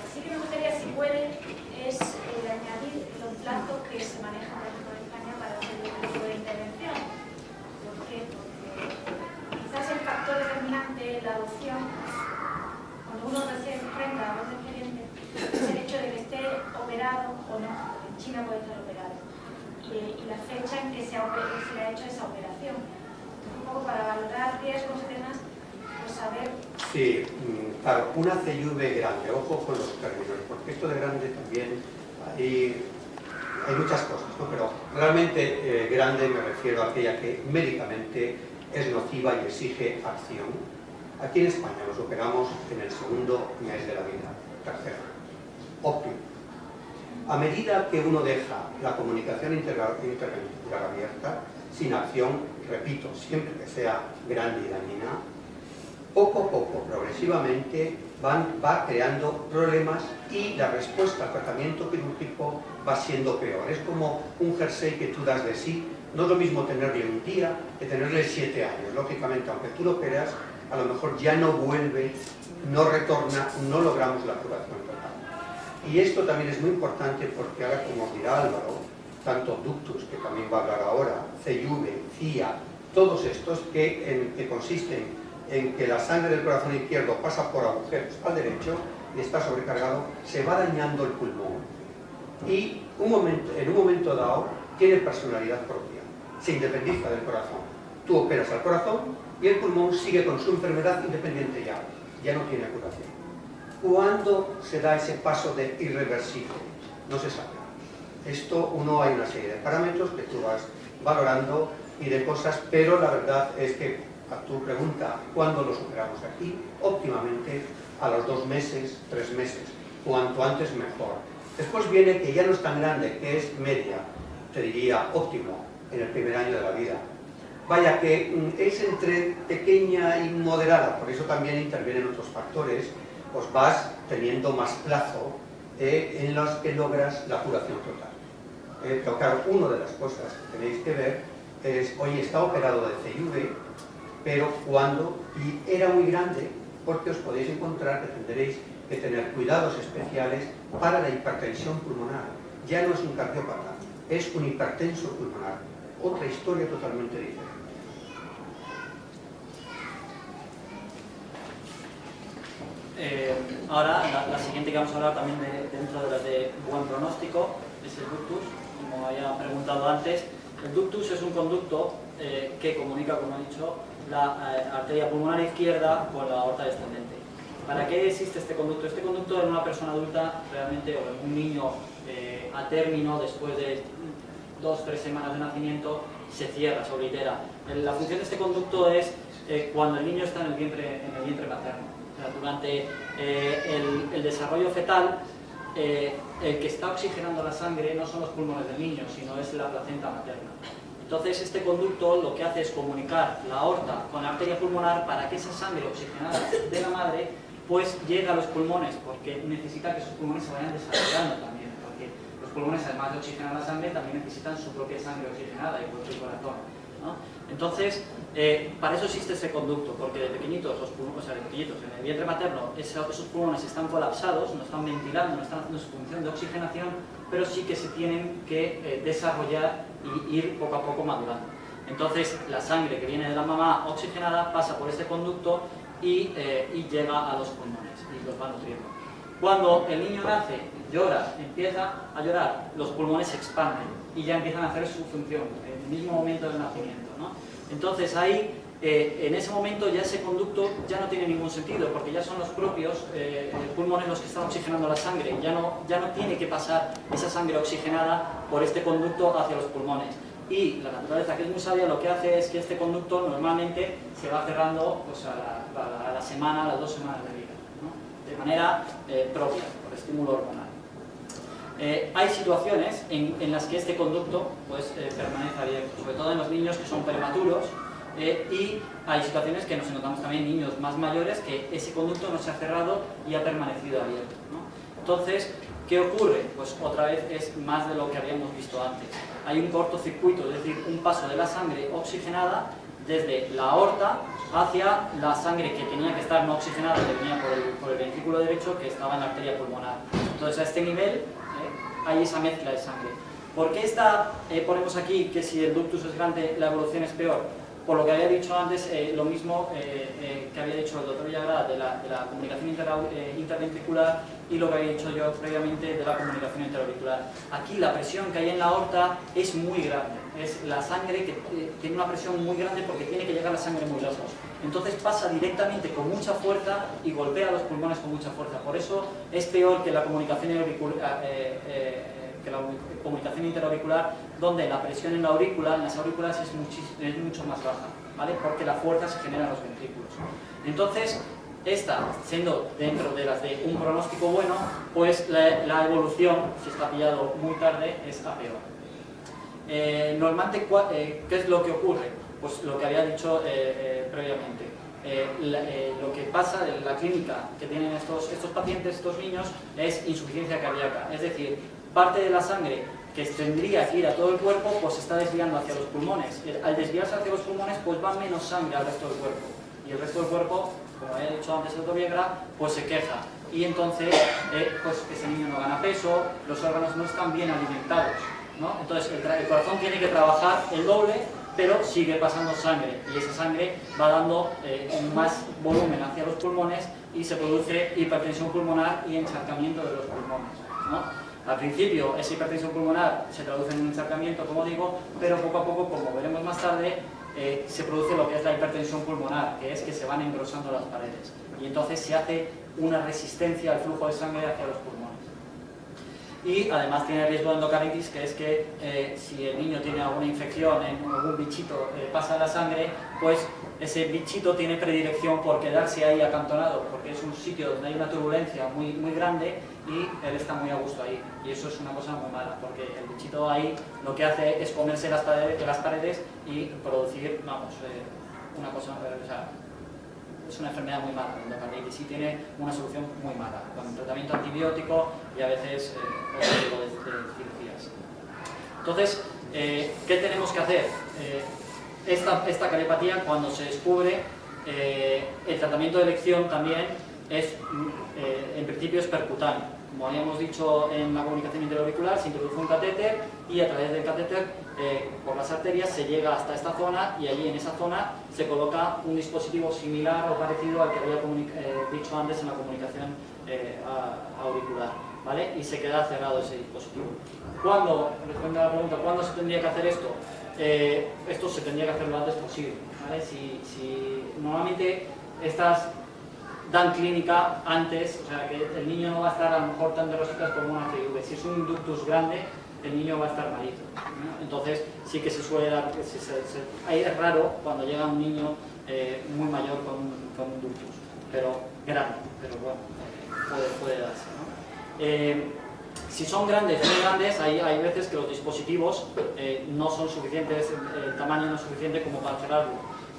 sí que me gustaría, si puede, es añadir los plazos que se manejan dentro de España para hacer este tipo de intervención. ¿Por qué? Porque quizás el factor determinante en la adopción, cuando uno recién enfrenta a un expediente, es el hecho de que esté operado o no. En China puede estar operado. Y la fecha en que se le ha hecho esa operación. Un poco para valorar riesgos y demás, pues saber... Sí, claro, una CIV grande, ojo con los términos, porque esto de grande también hay muchas cosas, ¿no? Pero realmente grande me refiero a aquella que médicamente es nociva y exige acción. Aquí en España nos operamos en el segundo mes de la vida, tercero, óptimo. A medida que uno deja la comunicación interventricular abierta, sin acción, repito, siempre que sea grande y dañina, poco a poco, progresivamente, va creando problemas y la respuesta al tratamiento quirúrgico va siendo peor. Es como un jersey que tú das de sí. No es lo mismo tenerle un día que tenerle 7 años. Lógicamente, aunque tú lo operas, a lo mejor ya no vuelve, no retorna, no logramos la curación total. Y esto también es muy importante porque ahora, como os dirá Álvaro, tanto ductus, que también va a hablar ahora, CIV, CIA, todos estos que consisten en que la sangre del corazón izquierdo pasa por agujeros al derecho y está sobrecargado, se va dañando el pulmón. Y en un momento dado tiene personalidad propia, se independiza del corazón. Tú operas al corazón y el pulmón sigue con su enfermedad independiente ya no tiene curación. ¿Cuándo se da ese paso de irreversible? No se sabe. Esto hay una serie de parámetros que tú vas valorando y de cosas, pero la verdad es que a tu pregunta, ¿cuándo lo superamos aquí? Óptimamente a los 2 meses, 3 meses, cuanto antes mejor. Después viene que ya no es tan grande, que es media, te diría óptimo, en el primer año de la vida. Vaya que es entre pequeña y moderada, por eso también intervienen otros factores, pues vas teniendo más plazo en los que logras la curación total. Pero claro, una de las cosas que tenéis que ver es, oye, está operado de CIV, pero cuando, y era muy grande, porque os podéis encontrar que tendréis que tener cuidados especiales para la hipertensión pulmonar. Ya no es un cardiópata, es un hipertenso pulmonar. Otra historia totalmente diferente. Ahora, la siguiente que vamos a hablar también dentro de las de buen pronóstico es el ductus, como había preguntado antes. El ductus es un conducto que comunica, como he dicho, la arteria pulmonar izquierda con la aorta descendente. ¿Para qué existe este conducto? Este conducto en una persona adulta realmente, o en un niño a término, después de 2 o 3 semanas de nacimiento, se cierra, se oblitera. La función de este conducto es cuando el niño está en el vientre materno. O sea, durante el desarrollo fetal, el que está oxigenando la sangre no son los pulmones del niño, sino es la placenta materna. Entonces este conducto lo que hace es comunicar la aorta con la arteria pulmonar para que esa sangre oxigenada de la madre pues llegue a los pulmones, porque necesita que esos pulmones se vayan desarrollando también, porque los pulmones, además de oxigenar la sangre, también necesitan su propia sangre oxigenada, igual que el corazón, ¿no? Entonces, para eso existe ese conducto, porque de pequeñitos, en el vientre materno, esos pulmones están colapsados, no están ventilando, no están haciendo su función de oxigenación, pero sí que se tienen que desarrollar y ir poco a poco madurando. Entonces, la sangre que viene de la mamá oxigenada pasa por este conducto y llega a los pulmones y los va nutriendo. Cuando el niño nace, llora, empieza a llorar, los pulmones se expanden y ya empiezan a hacer su función en el mismo momento del nacimiento, ¿no? Entonces ahí, en ese momento ya ese conducto ya no tiene ningún sentido, porque ya son los propios pulmones los que están oxigenando la sangre, ya no tiene que pasar esa sangre oxigenada por este conducto hacia los pulmones. Y la naturaleza, que es muy sabia, lo que hace es que este conducto normalmente se va cerrando pues, a la semana, a las 2 semanas de vida, ¿no? De manera propia, por estímulo hormonal. Hay situaciones en las que este conducto pues, permanece abierto, sobre todo en los niños que son prematuros, y hay situaciones que nos encontramos también en niños más mayores que ese conducto no se ha cerrado y ha permanecido abierto, ¿no? Entonces, ¿qué ocurre? Pues otra vez es más de lo que habíamos visto antes. Hay un cortocircuito, es decir, un paso de la sangre oxigenada desde la aorta hacia la sangre que tenía que estar no oxigenada, que venía por el ventrículo derecho, que estaba en la arteria pulmonar. Entonces, a este nivel hay esa mezcla de sangre. ¿Por qué ponemos aquí que si el ductus es grande, la evolución es peor? Por lo que había dicho antes, lo mismo que había dicho el doctor Villagrada de la comunicación interventricular y lo que había dicho yo previamente de la comunicación interauricular. Aquí la presión que hay en la aorta es muy grande, es la sangre que tiene una presión muy grande porque tiene que llegar la sangre muy lejos. Entonces pasa directamente con mucha fuerza y golpea los pulmones con mucha fuerza. Por eso es peor que la comunicación interauricular, donde la presión en la aurícula, en las aurículas es mucho más baja, ¿vale? Porque la fuerza se genera en los ventrículos. Entonces, esta, siendo dentro de las de un pronóstico bueno, pues la evolución, si está pillado muy tarde, es a peor. Normalmente, ¿qué es lo que ocurre? Pues lo que había dicho previamente. lo que pasa en la clínica que tienen estos pacientes, estos niños, es insuficiencia cardíaca. Es decir, parte de la sangre que tendría que ir a todo el cuerpo, pues se está desviando hacia los pulmones. Al desviarse hacia los pulmones, pues va menos sangre al resto del cuerpo. Y el resto del cuerpo, como he dicho antes el doctor Viegra, pues se queja. Y entonces, pues ese niño no gana peso, los órganos no están bien alimentados, ¿no? Entonces el corazón tiene que trabajar el doble, pero sigue pasando sangre, y esa sangre va dando más volumen hacia los pulmones y se produce hipertensión pulmonar y encharcamiento de los pulmones, ¿no? Al principio esa hipertensión pulmonar se traduce en un encharcamiento, como digo, pero poco a poco, como veremos más tarde, se produce lo que es la hipertensión pulmonar, que es que se van engrosando las paredes, y entonces se hace una resistencia al flujo de sangre hacia los pulmones. Y además tiene riesgo de endocarditis, que es que si el niño tiene alguna infección, algún bichito pasa a la sangre, pues ese bichito tiene predilección por quedarse ahí acantonado, porque es un sitio donde hay una turbulencia muy, muy grande y él está muy a gusto ahí. Y eso es una cosa muy mala, porque el bichito ahí lo que hace es comerse las paredes y producir, vamos, una cosa, o sea, es una enfermedad muy mala, la endocarditis, y tiene una solución muy mala, con tratamiento antibiótico y a veces otro tipo de cirugías. Entonces, ¿qué tenemos que hacer? Esta cardiopatia, cuando se descubre, el tratamiento de elección también es, en principio, es percutáneo. Como habíamos dicho en la comunicación interauricular, se introduce un catéter y a través del catéter, por las arterias, se llega hasta esta zona, y allí en esa zona se coloca un dispositivo similar o parecido al que había dicho antes en la comunicación auricular, ¿vale? Y se queda cerrado ese dispositivo. ¿Cuándo? Responde a la pregunta, ¿cuándo se tendría que hacer esto? Esto se tendría que hacer lo antes posible, ¿vale? Si normalmente estas dan clínica antes, o sea que el niño no va a estar a lo mejor tan de rositas como una CIV. Si es un ductus grande, el niño va a estar malito, ¿no? Entonces sí que se suele dar, es raro cuando llega un niño muy mayor con un ductus, pero grande, pero bueno, puede darse, ¿no? Si son grandes, muy grandes, hay veces que los dispositivos no son suficientes, el tamaño no es suficiente como para cerrarlo,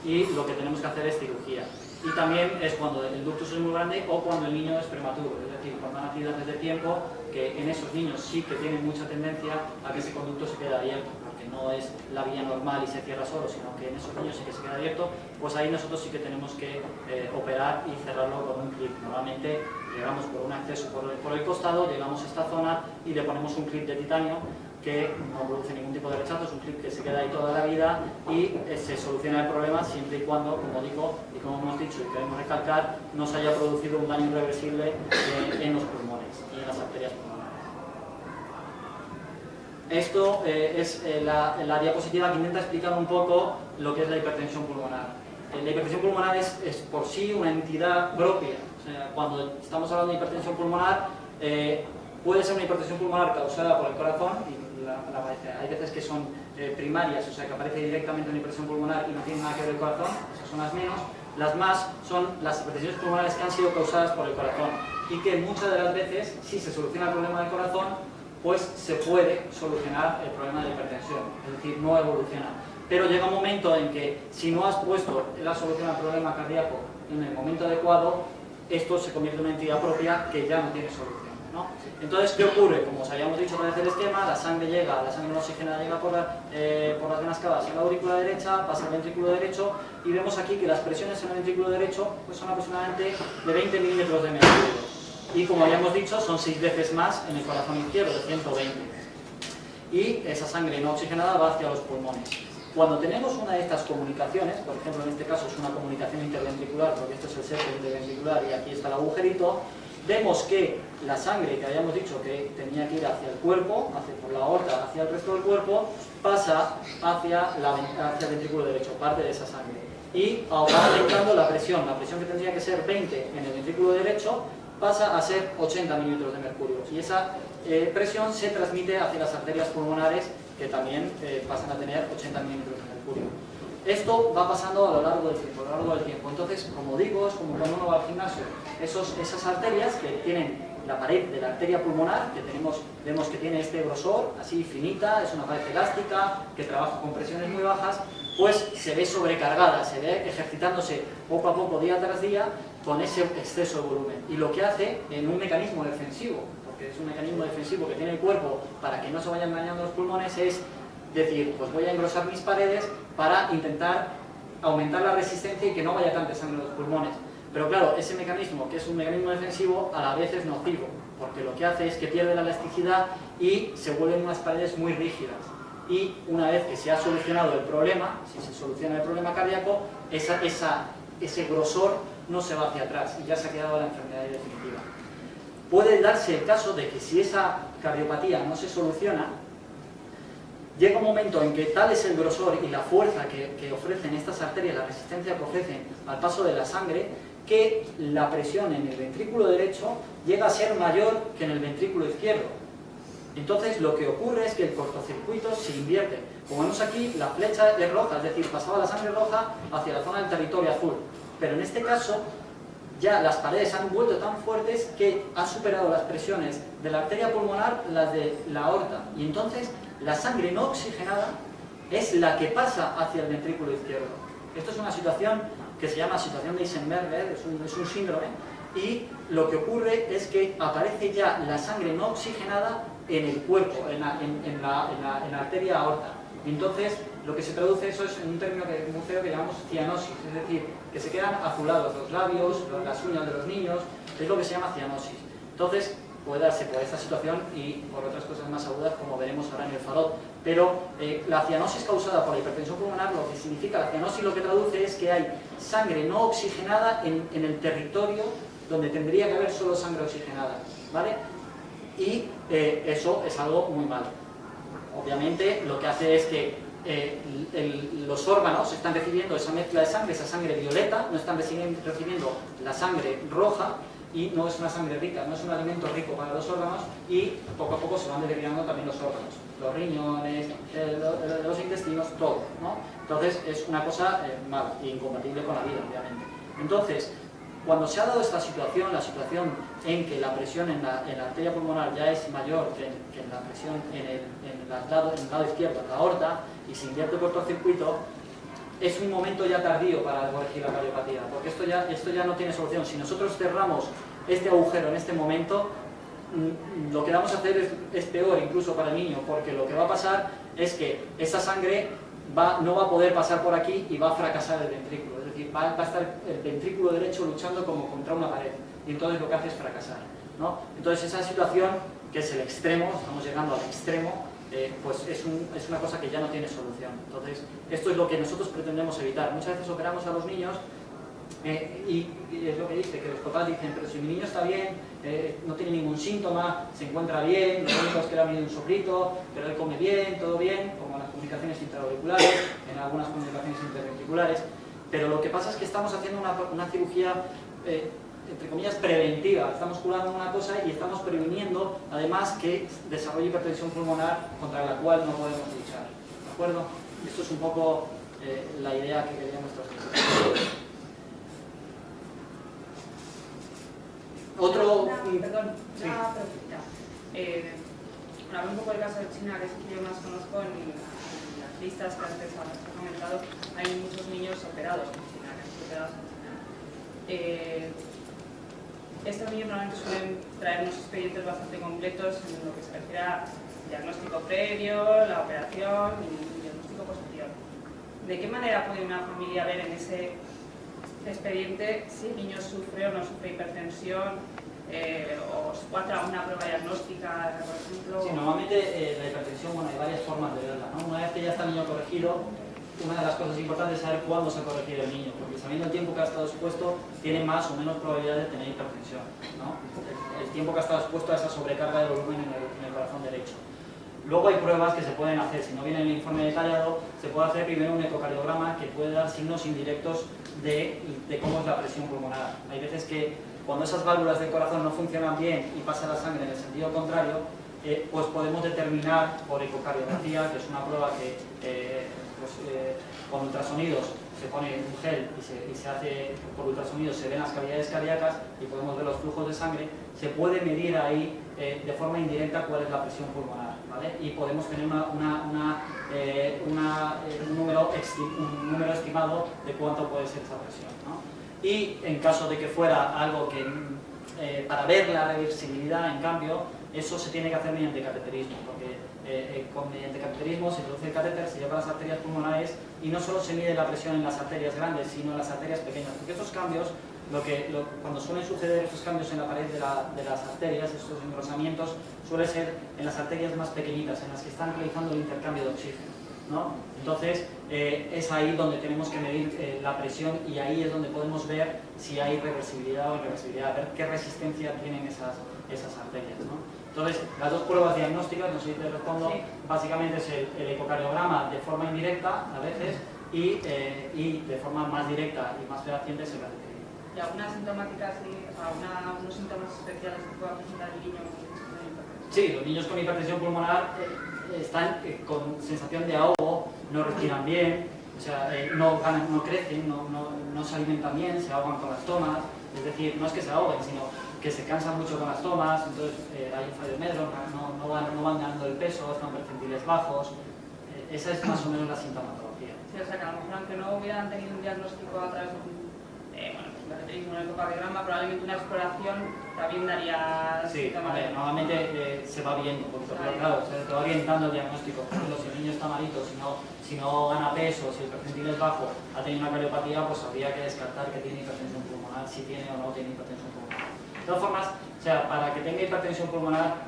y lo que tenemos que hacer es cirugía. Y también es cuando el ductus es muy grande o cuando el niño es prematuro, es decir, cuando han nacido antes de tiempo, que en esos niños sí que tienen mucha tendencia a que ese conducto se quede abierto, porque no es la vía normal y se cierra solo, sino que en esos niños sí que se queda abierto. Pues ahí nosotros sí que tenemos que operar y cerrarlo con un clip. Normalmente llegamos por un acceso por el costado, llegamos a esta zona y le ponemos un clip de titanio que no produce ningún tipo de rechazo, es un clip que se queda ahí toda la vida, y se soluciona el problema siempre y cuando, como digo y como hemos dicho y queremos recalcar, no se haya producido un daño irreversible en los pulmones y en las arterias pulmonares. Esto es la diapositiva que intenta explicar un poco lo que es la hipertensión pulmonar. La hipertensión pulmonar es por sí una entidad propia. O sea, cuando estamos hablando de hipertensión pulmonar, puede ser una hipertensión pulmonar causada por el corazón, y hay veces que son primarias, o sea que aparece directamente una hipertensión pulmonar y no tiene nada que ver el corazón, esas son las menos. Las más son las hipertensiones pulmonares que han sido causadas por el corazón, y que muchas de las veces, si se soluciona el problema del corazón, pues se puede solucionar el problema de hipertensión, es decir, no evoluciona. Pero llega un momento en que, si no has puesto la solución al problema cardíaco en el momento adecuado, esto se convierte en una entidad propia que ya no tiene solución, ¿no? Entonces, ¿qué ocurre? Como os habíamos dicho para hacer el esquema, la sangre no oxigenada llega por las venas cavadas en la aurícula derecha, pasa al ventrículo derecho, y vemos aquí que las presiones en el ventrículo derecho pues son aproximadamente de 20 milímetros de mercurio. Y como habíamos dicho, son 6 veces más en el corazón izquierdo, de 120. Y esa sangre no oxigenada va hacia los pulmones. Cuando tenemos una de estas comunicaciones, por ejemplo en este caso es una comunicación interventricular, porque esto es el septo interventricular y aquí está el agujerito, vemos que la sangre que habíamos dicho que tenía que ir hacia el cuerpo, por la aorta, hacia el resto del cuerpo, pasa hacia el ventrículo derecho, parte de esa sangre. Y va aumentando la presión que tendría que ser 20 en el ventrículo derecho, pasa a ser 80 milímetros de mercurio. Y esa presión se transmite hacia las arterias pulmonares, que también pasan a tener 80 milímetros de mercurio. Esto va pasando a lo largo del tiempo, Entonces, como digo, es como cuando uno va al gimnasio. Esas arterias que tienen la pared de la arteria pulmonar, que vemos que tiene este grosor, así finita, es una pared elástica, que trabaja con presiones muy bajas, pues se ve sobrecargada, se ve ejercitándose poco a poco, día tras día, con ese exceso de volumen. Y lo que hace en un mecanismo defensivo, porque es un mecanismo defensivo que tiene el cuerpo para que no se vayan dañando los pulmones, es decir, pues voy a engrosar mis paredes para intentar aumentar la resistencia y que no vaya tanta sangre a los pulmones. Pero claro, ese mecanismo, que es un mecanismo defensivo, a la vez es nocivo, porque lo que hace es que pierde la elasticidad y se vuelven unas paredes muy rígidas. Y una vez que se ha solucionado el problema, si se soluciona el problema cardíaco, ese grosor no se va hacia atrás y ya se ha quedado la enfermedad definitiva. Puede darse el caso de que si esa cardiopatía no se soluciona, llega un momento en que tal es el grosor y la fuerza que ofrecen estas arterias, la resistencia que ofrecen al paso de la sangre, que la presión en el ventrículo derecho llega a ser mayor que en el ventrículo izquierdo. Entonces lo que ocurre es que el cortocircuito se invierte. Como vemos aquí, la flecha es roja, es decir, pasaba la sangre roja hacia la zona del territorio azul. Pero en este caso, ya las paredes han vuelto tan fuertes que han superado las presiones de la arteria pulmonar, las de la aorta. Y entonces la sangre no oxigenada es la que pasa hacia el ventrículo izquierdo. Esto es una situación que se llama situación de Eisenberger, es un síndrome, y lo que ocurre es que aparece ya la sangre no oxigenada en el cuerpo, en la arteria aorta. Y entonces lo que se traduce eso es en un término muy feo que llamamos cianosis, es decir, que se quedan azulados los labios, las uñas de los niños, es lo que se llama cianosis. Entonces puede darse por esta situación y por otras cosas más agudas, como veremos ahora en el FADOT. Pero la cianosis causada por la hipertensión pulmonar, lo que significa la cianosis, lo que traduce es que hay sangre no oxigenada en el territorio donde tendría que haber solo sangre oxigenada, ¿vale? Y eso es algo muy malo. Obviamente lo que hace es que los órganos están recibiendo esa mezcla de sangre, esa sangre violeta, no están recibiendo la sangre roja, y no es una sangre rica, no es un alimento rico para los órganos, y poco a poco se van deteriorando también los órganos, los riñones, los intestinos, todo, ¿no? Entonces es una cosa mala e incompatible con la vida, obviamente. Entonces, cuando se ha dado esta situación, la situación en que la presión en la arteria pulmonar ya es mayor que la presión en el lado izquierdo, en la aorta, y se invierte el cortocircuito, es un momento ya tardío para corregir la cardiopatía, porque esto ya no tiene solución. Si nosotros cerramos este agujero en este momento, lo que vamos a hacer es peor incluso para el niño, porque lo que va a pasar es que esa sangre no va a poder pasar por aquí y va a fracasar el ventrículo, es decir, va a estar el ventrículo derecho luchando como contra una pared, y entonces lo que hace es fracasar, ¿no? Entonces esa situación, que es el extremo, estamos llegando al extremo, pues es una cosa que ya no tiene solución. Entonces, esto es lo que nosotros pretendemos evitar. Muchas veces operamos a los niños y es lo que dice, que los papás dicen, pero si mi niño está bien, no tiene ningún síntoma, se encuentra bien, lo único es que le ha venido un soplito, pero él come bien, todo bien, como en las comunicaciones intraauriculares, en algunas comunicaciones interventriculares, pero lo que pasa es que estamos haciendo una cirugía entre comillas, preventiva. Estamos curando una cosa y estamos previniendo, además, que desarrolle hipertensión pulmonar contra la cual no podemos luchar. ¿De acuerdo? Esto es un poco la idea que queríamos transmitir. Otro... Perdón, sí. una pregunta. Hablando un poco del caso de China, que es que yo más conozco, en las listas que antes has comentado, hay muchos niños operados en China, que han sido operados en China. Estos niños normalmente suelen traer unos expedientes bastante completos en lo que se refiere a diagnóstico previo, la operación y el diagnóstico posterior. ¿De qué manera puede una familia ver en ese expediente si el niño sufre o no sufre hipertensión, o hace una prueba diagnóstica, por ejemplo? Sí, normalmente la hipertensión, bueno, hay varias formas de verla, ¿no? Una vez que ya está el niño corregido, una de las cosas importantes es saber cuándo se ha corregido el niño, porque sabiendo el tiempo que ha estado expuesto, tiene más o menos probabilidad de tener hipertensión, ¿no? El tiempo que ha estado expuesto a esa sobrecarga de volumen en el corazón derecho. Luego hay pruebas que se pueden hacer, si no viene el informe detallado, se puede hacer primero un ecocardiograma que puede dar signos indirectos de cómo es la presión pulmonar. Hay veces que cuando esas válvulas del corazón no funcionan bien y pasa la sangre en el sentido contrario, pues podemos determinar por ecocardiografía, que es una prueba que con ultrasonidos se pone un gel y se hace por ultrasonidos, se ven las cavidades cardíacas y podemos ver los flujos de sangre. Se puede medir ahí de forma indirecta cuál es la presión pulmonar. ¿vale? Y podemos tener un número estimado de cuánto puede ser esa presión, ¿no? Y en caso de que fuera algo que, para ver la reversibilidad, en cambio, eso se tiene que hacer mediante cateterismo, porque mediante cateterismo se introduce el catéter, se lleva a las arterias pulmonares y no solo se mide la presión en las arterias grandes, sino en las arterias pequeñas, porque estos cambios, cuando suelen suceder estos cambios en la pared de las arterias, estos engrosamientos, suele ser en las arterias más pequeñitas, en las que están realizando el intercambio de oxígeno, ¿no? Entonces, es ahí donde tenemos que medir la presión y ahí es donde podemos ver si hay reversibilidad o irreversibilidad, ver qué resistencia tienen esas arterias, ¿no? Entonces, las dos pruebas diagnósticas, no sé si te respondo, sí. Básicamente es el ecocardiograma de forma indirecta a veces y de forma más directa y más fehaciente es el cateterismo. ¿Y alguna sintomática, unos síntomas especiales que pueda presentar el niño con hipertensión? Sí, los niños con hipertensión pulmonar están con sensación de ahogo, no respiran bien, o sea, no crecen, no se alimentan bien, se ahogan con las tomas, es decir, no es que se ahoguen, sino que se cansan mucho con las tomas, entonces hay un fallo de medro, no van ganando el peso, están percentiles bajos, esa es más o menos la sintomatología. Sí, o sea que a lo mejor aunque no hubieran tenido un diagnóstico a través de un cateterismo, un ecocardiograma, probablemente una exploración también daría síntomas. Normalmente se va viendo, porque claro, se va orientando el diagnóstico. Por ejemplo, si el niño está malito, si no gana peso, si el percentil es bajo, ha tenido una cardiopatía, pues habría que descartar que tiene hipertensión pulmonar, si tiene o no tiene hipertensión pulmonar. De todas formas, o sea, para que tenga hipertensión pulmonar,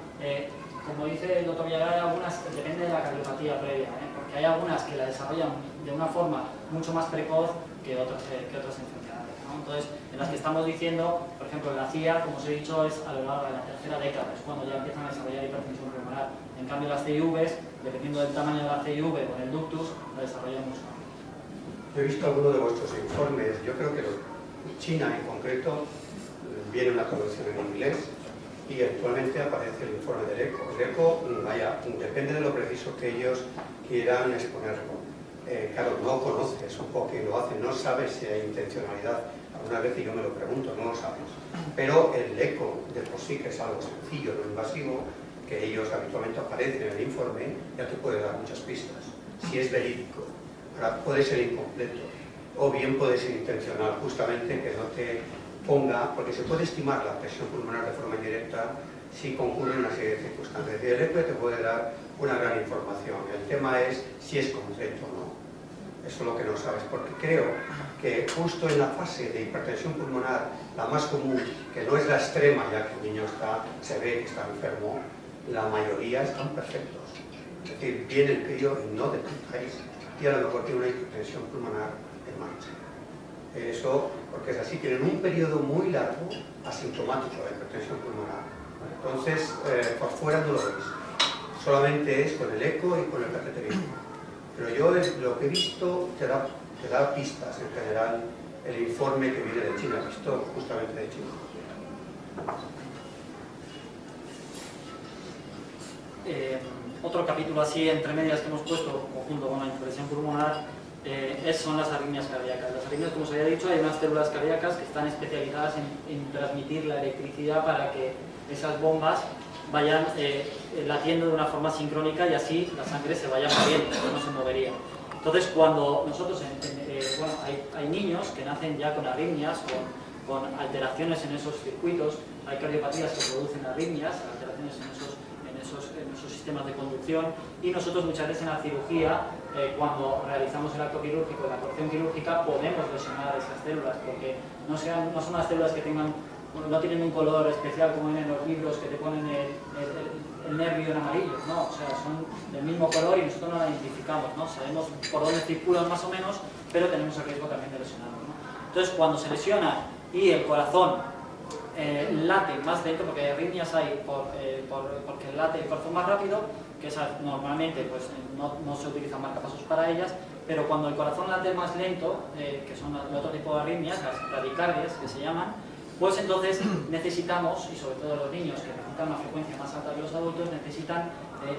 como dice el doctor Villagra, hay algunas, depende de la cardiopatía previa, porque hay algunas que la desarrollan de una forma mucho más precoz que otras enfermedades, ¿no? Entonces, en las que estamos diciendo, por ejemplo, la CIA, como os he dicho, es a lo largo de la tercera década, es cuando ya empiezan a desarrollar hipertensión pulmonar. En cambio, las CIVs, dependiendo del tamaño de la CIV o el ductus, la desarrollan mucho más. Yo he visto algunos de vuestros informes, yo creo que China en concreto, viene una traducción en inglés y actualmente aparece el informe del ECO. El ECO, vaya, depende de lo preciso que ellos quieran exponerlo. Claro, no conoces un poco y lo hacen, no sabes si hay intencionalidad. Algunas veces yo me lo pregunto, no lo sabes. Pero el ECO de por sí, que es algo sencillo, no invasivo, que ellos habitualmente aparecen en el informe, ya te puede dar muchas pistas. Si es verídico, ahora puede ser incompleto, o bien puede ser intencional, justamente que no te ponga, porque se puede estimar la presión pulmonar de forma indirecta si concurren una serie de circunstancias. Y el ECO te puede dar una gran información. El tema es si es completo o no. Eso es lo que no sabes, porque creo que justo en la fase de hipertensión pulmonar, la más común, que no es la extrema, ya que el niño se ve que está enfermo, la mayoría están perfectos. Es decir, viene el crío y no detectáis, y a lo mejor tiene una hipertensión pulmonar en marcha. Eso, porque es así, tienen un periodo muy largo asintomático de hipertensión pulmonar. Entonces, por fuera no lo veis. Solamente es con el eco y con el cateterismo. Pero yo lo que he visto te da pistas en general el informe que viene de China, visto justamente de China. Otro capítulo así, entre medias, que hemos puesto junto con la hipertensión pulmonar, son las arritmias cardíacas. Las arritmias, como os había dicho, hay unas células cardíacas que están especializadas en transmitir la electricidad para que esas bombas vayan latiendo de una forma sincrónica y así la sangre se vaya moviendo, no se movería. Entonces, cuando nosotros, bueno, hay niños que nacen ya con arritmias, con alteraciones en esos circuitos, hay cardiopatías que producen arritmias, alteraciones en esos sistemas de conducción, y nosotros muchas veces en la cirugía, cuando realizamos el acto quirúrgico, la corrección quirúrgica, podemos lesionar esas células, porque no son las células que no tienen un color especial como en los libros que te ponen el nervio en amarillo, no, o sea, son del mismo color y nosotros no la identificamos, ¿no? Sabemos por dónde circulan más o menos, pero tenemos el riesgo también de lesionarnos, ¿no? Entonces, cuando se lesiona y el corazón late más lento, porque hay arritmias porque late el corazón más rápido, que esas normalmente pues, no se utilizan marcapasos para ellas, pero cuando el corazón late más lento, que son el otro tipo de arritmias, las bradicardias que se llaman, pues entonces necesitamos, y sobre todo los niños que necesitan una frecuencia más alta que los adultos, necesitan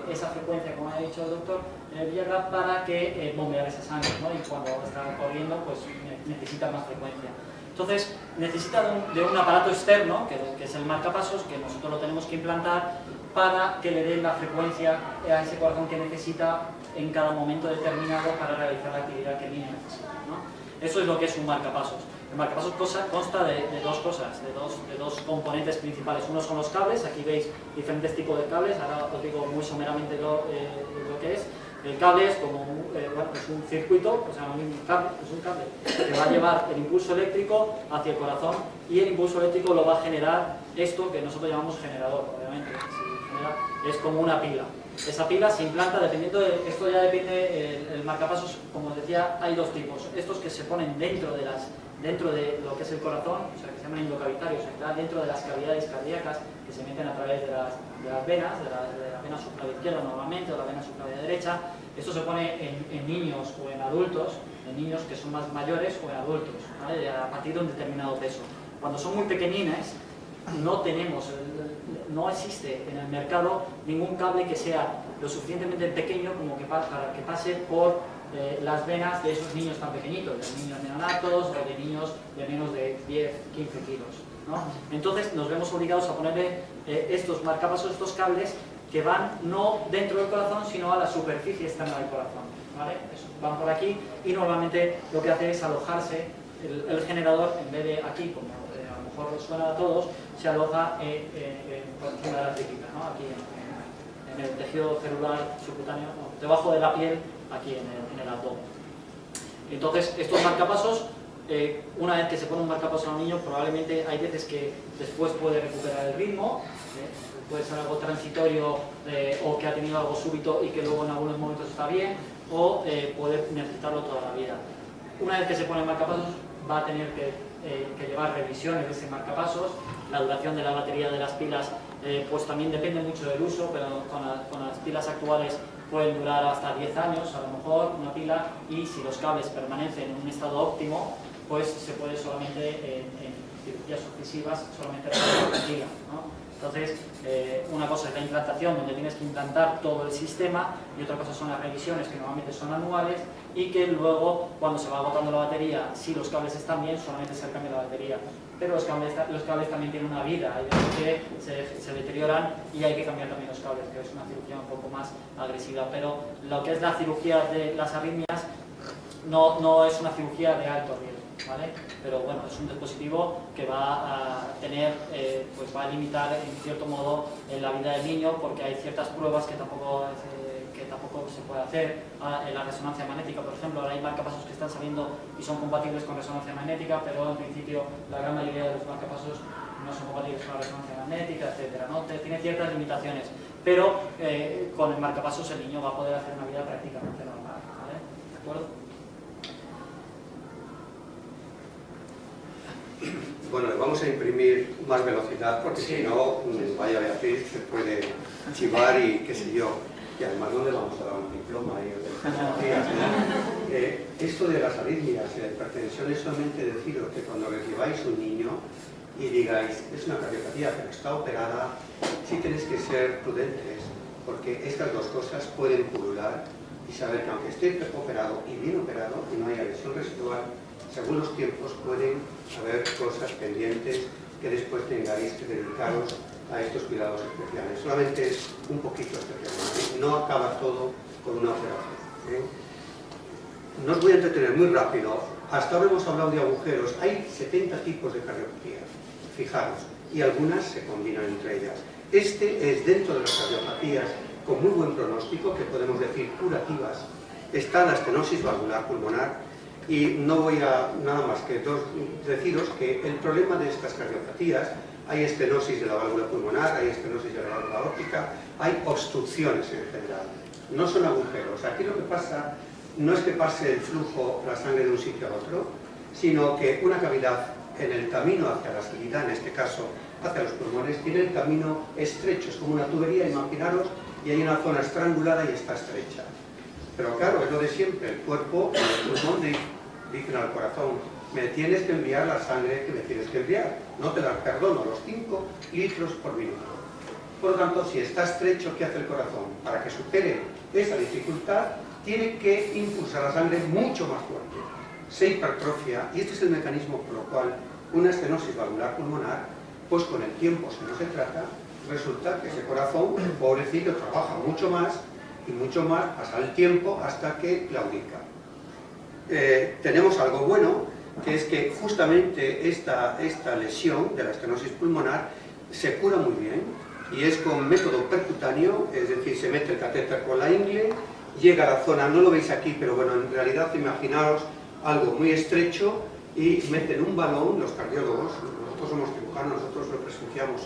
esa frecuencia, como ha dicho el doctor Villagra, para que bombear esa sangre, ¿no? Y cuando está corriendo, pues necesita más frecuencia. Entonces necesita de un aparato externo, que es el marcapasos, que nosotros lo tenemos que implantar, para que le den la frecuencia a ese corazón que necesita en cada momento determinado para realizar la actividad que el niño necesita, ¿no? Eso es lo que es un marcapasos. El marcapasos consta de dos cosas, de dos componentes principales. Uno son los cables, aquí veis diferentes tipos de cables, ahora os digo muy someramente lo que es. El cable es como es un circuito, o sea, es un cable que va a llevar el impulso eléctrico hacia el corazón y el impulso eléctrico lo va a generar esto que nosotros llamamos generador, obviamente. Es como una pila. Esa pila se implanta dependiendo de... Esto ya depende, el marcapasos, como os decía, hay dos tipos. Estos que se ponen dentro de lo que es el corazón, o sea, que se llaman endocavitarios, dentro de las cavidades cardíacas que se meten a través de las venas, de la vena subclavia izquierda normalmente, o la vena subclavia derecha. Esto se pone en niños o en adultos, en niños que son más mayores o en adultos, ¿vale? A partir de un determinado peso. Cuando son muy pequeñines, no existe en el mercado ningún cable que sea lo suficientemente pequeño como para que pase por las venas de esos niños tan pequeñitos, de niños neonatos o de niños de menos de 10, 15 kilos, ¿no? Entonces nos vemos obligados a ponerle estos marcapasos, estos cables que van no dentro del corazón, sino a la superficie externa del corazón, ¿vale? Van por aquí y normalmente lo que hace es alojarse el generador, en vez de aquí, como a lo mejor suena a todos, se aloja por encima de la tripita, ¿no? Aquí en el tejido celular subcutáneo, no, debajo de la piel, aquí en el abdomen. Entonces, estos marcapasos, una vez que se pone un marcapaso a un niño, probablemente hay veces que después puede recuperar el ritmo, puede ser algo transitorio o que ha tenido algo súbito y que luego en algunos momentos está bien, o puede necesitarlo toda la vida. Una vez que se pone el marcapasos, va a tener que llevar revisiones de ese marcapasos. La duración de la batería de las pilas pues también depende mucho del uso, pero con las pilas actuales pueden durar hasta 10 años, a lo mejor, una pila, y si los cables permanecen en un estado óptimo, pues se puede solamente, en cirugías sucesivas, solamente reparar la pila, ¿no? Entonces, una cosa es la implantación, donde tienes que implantar todo el sistema, y otra cosa son las revisiones, que normalmente son anuales, y que luego, cuando se va agotando la batería, si los cables están bien, solamente se cambia la batería. Pero los cables también tienen una vida, hay veces que se deterioran y hay que cambiar también los cables, que es una cirugía un poco más agresiva. Pero lo que es la cirugía de las arritmias no es una cirugía de alto riesgo, ¿vale? Pero bueno, es un dispositivo que va a tener, pues va a limitar en cierto modo la vida del niño, porque hay ciertas pruebas que tampoco se puede hacer. En la resonancia magnética, por ejemplo, ahora hay marcapasos que están saliendo y son compatibles con resonancia magnética, pero en principio la gran mayoría de los marcapasos no son compatibles con la resonancia magnética, etcétera, ¿no? Tiene ciertas limitaciones, pero con el marcapasos el niño va a poder hacer una vida prácticamente normal, ¿vale? ¿De acuerdo? Bueno, le vamos a imprimir más velocidad porque sí, si no, vaya Beatriz, se puede chivar y qué sé yo. Y además, ¿dónde vamos a dar un diploma? Esto de las arritmias y la hipertensión es solamente deciros que cuando recibáis un niño y digáis, es una cardiopatía pero está operada, sí tenéis que ser prudentes, porque estas dos cosas pueden pulular y saber que aunque esté operado y bien operado y no haya lesión residual, según los tiempos pueden haber cosas pendientes que después tengáis que dedicaros a estos cuidados especiales. Solamente es un poquito especial, no acaba todo con una operación. No os voy a entretener muy rápido. Hasta ahora hemos hablado de agujeros. Hay 70 tipos de cardiopatía, fijaros, y algunas se combinan entre ellas. Este es dentro de las cardiopatías con muy buen pronóstico, que podemos decir curativas. Está la estenosis valvular pulmonar, y no voy a nada más que deciros que el problema de estas cardiopatías, hay estenosis de la válvula pulmonar, hay estenosis de la válvula aórtica, hay obstrucciones en general, no son agujeros. Aquí lo que pasa no es que pase el flujo, la sangre de un sitio a otro, sino que una cavidad en el camino hacia la salida, en este caso hacia los pulmones, tiene el camino estrecho, es como una tubería, imaginaros, y hay una zona estrangulada y está estrecha. Pero claro, es lo de siempre, el cuerpo, el pulmón dicen al corazón, me tienes que enviar la sangre que me tienes que enviar, no te la perdono, los 5 litros por minuto. Por lo tanto, si está estrecho, ¿qué hace el corazón? Para que supere esa dificultad, tiene que impulsar la sangre mucho más fuerte. Se hipertrofia, y este es el mecanismo por lo cual una estenosis valvular pulmonar pues con el tiempo, si no se trata, resulta que ese corazón, pobrecito, trabaja mucho más, y mucho más, pasa el tiempo hasta que claudica. Tenemos algo bueno, que es que justamente esta lesión de la estenosis pulmonar se cura muy bien, y es con método percutáneo, es decir, se mete el catéter con la ingle, llega a la zona, no lo veis aquí, pero bueno, en realidad imaginaos algo muy estrecho, y meten un balón, los cardiólogos, nosotros somos cirujanos, nosotros lo presenciamos,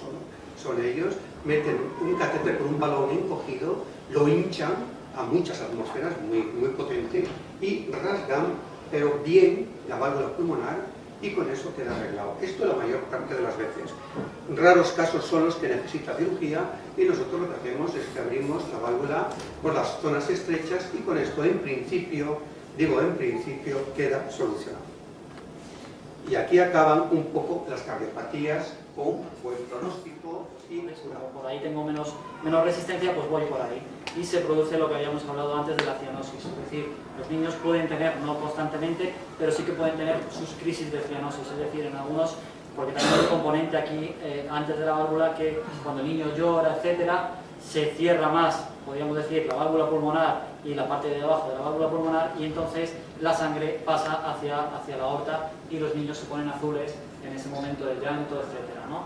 son ellos, meten un catéter con un balón encogido, lo hinchan a muchas atmósferas, muy potente, y rasgan, pero bien, la válvula pulmonar, y con eso queda arreglado. Esto la mayor parte de las veces. Raros casos son los que necesita cirugía, y nosotros lo que hacemos es que abrimos la válvula por las zonas estrechas, y con esto, en principio, queda solucionado. Y aquí acaban un poco las cardiopatías con buen pronóstico y curado. Por ahí tengo menos resistencia, pues voy por ahí. Y se produce lo que habíamos hablado antes de la cianosis. Es decir, los niños pueden tener, no constantemente, pero sí que pueden tener sus crisis de cianosis. Es decir, en algunos, porque también hay un componente aquí, antes de la válvula, que cuando el niño llora, etcétera, se cierra más, podríamos decir, la válvula pulmonar y la parte de abajo de la válvula pulmonar, y entonces la sangre pasa hacia la aorta y los niños se ponen azules en ese momento del llanto, etcétera, ¿no?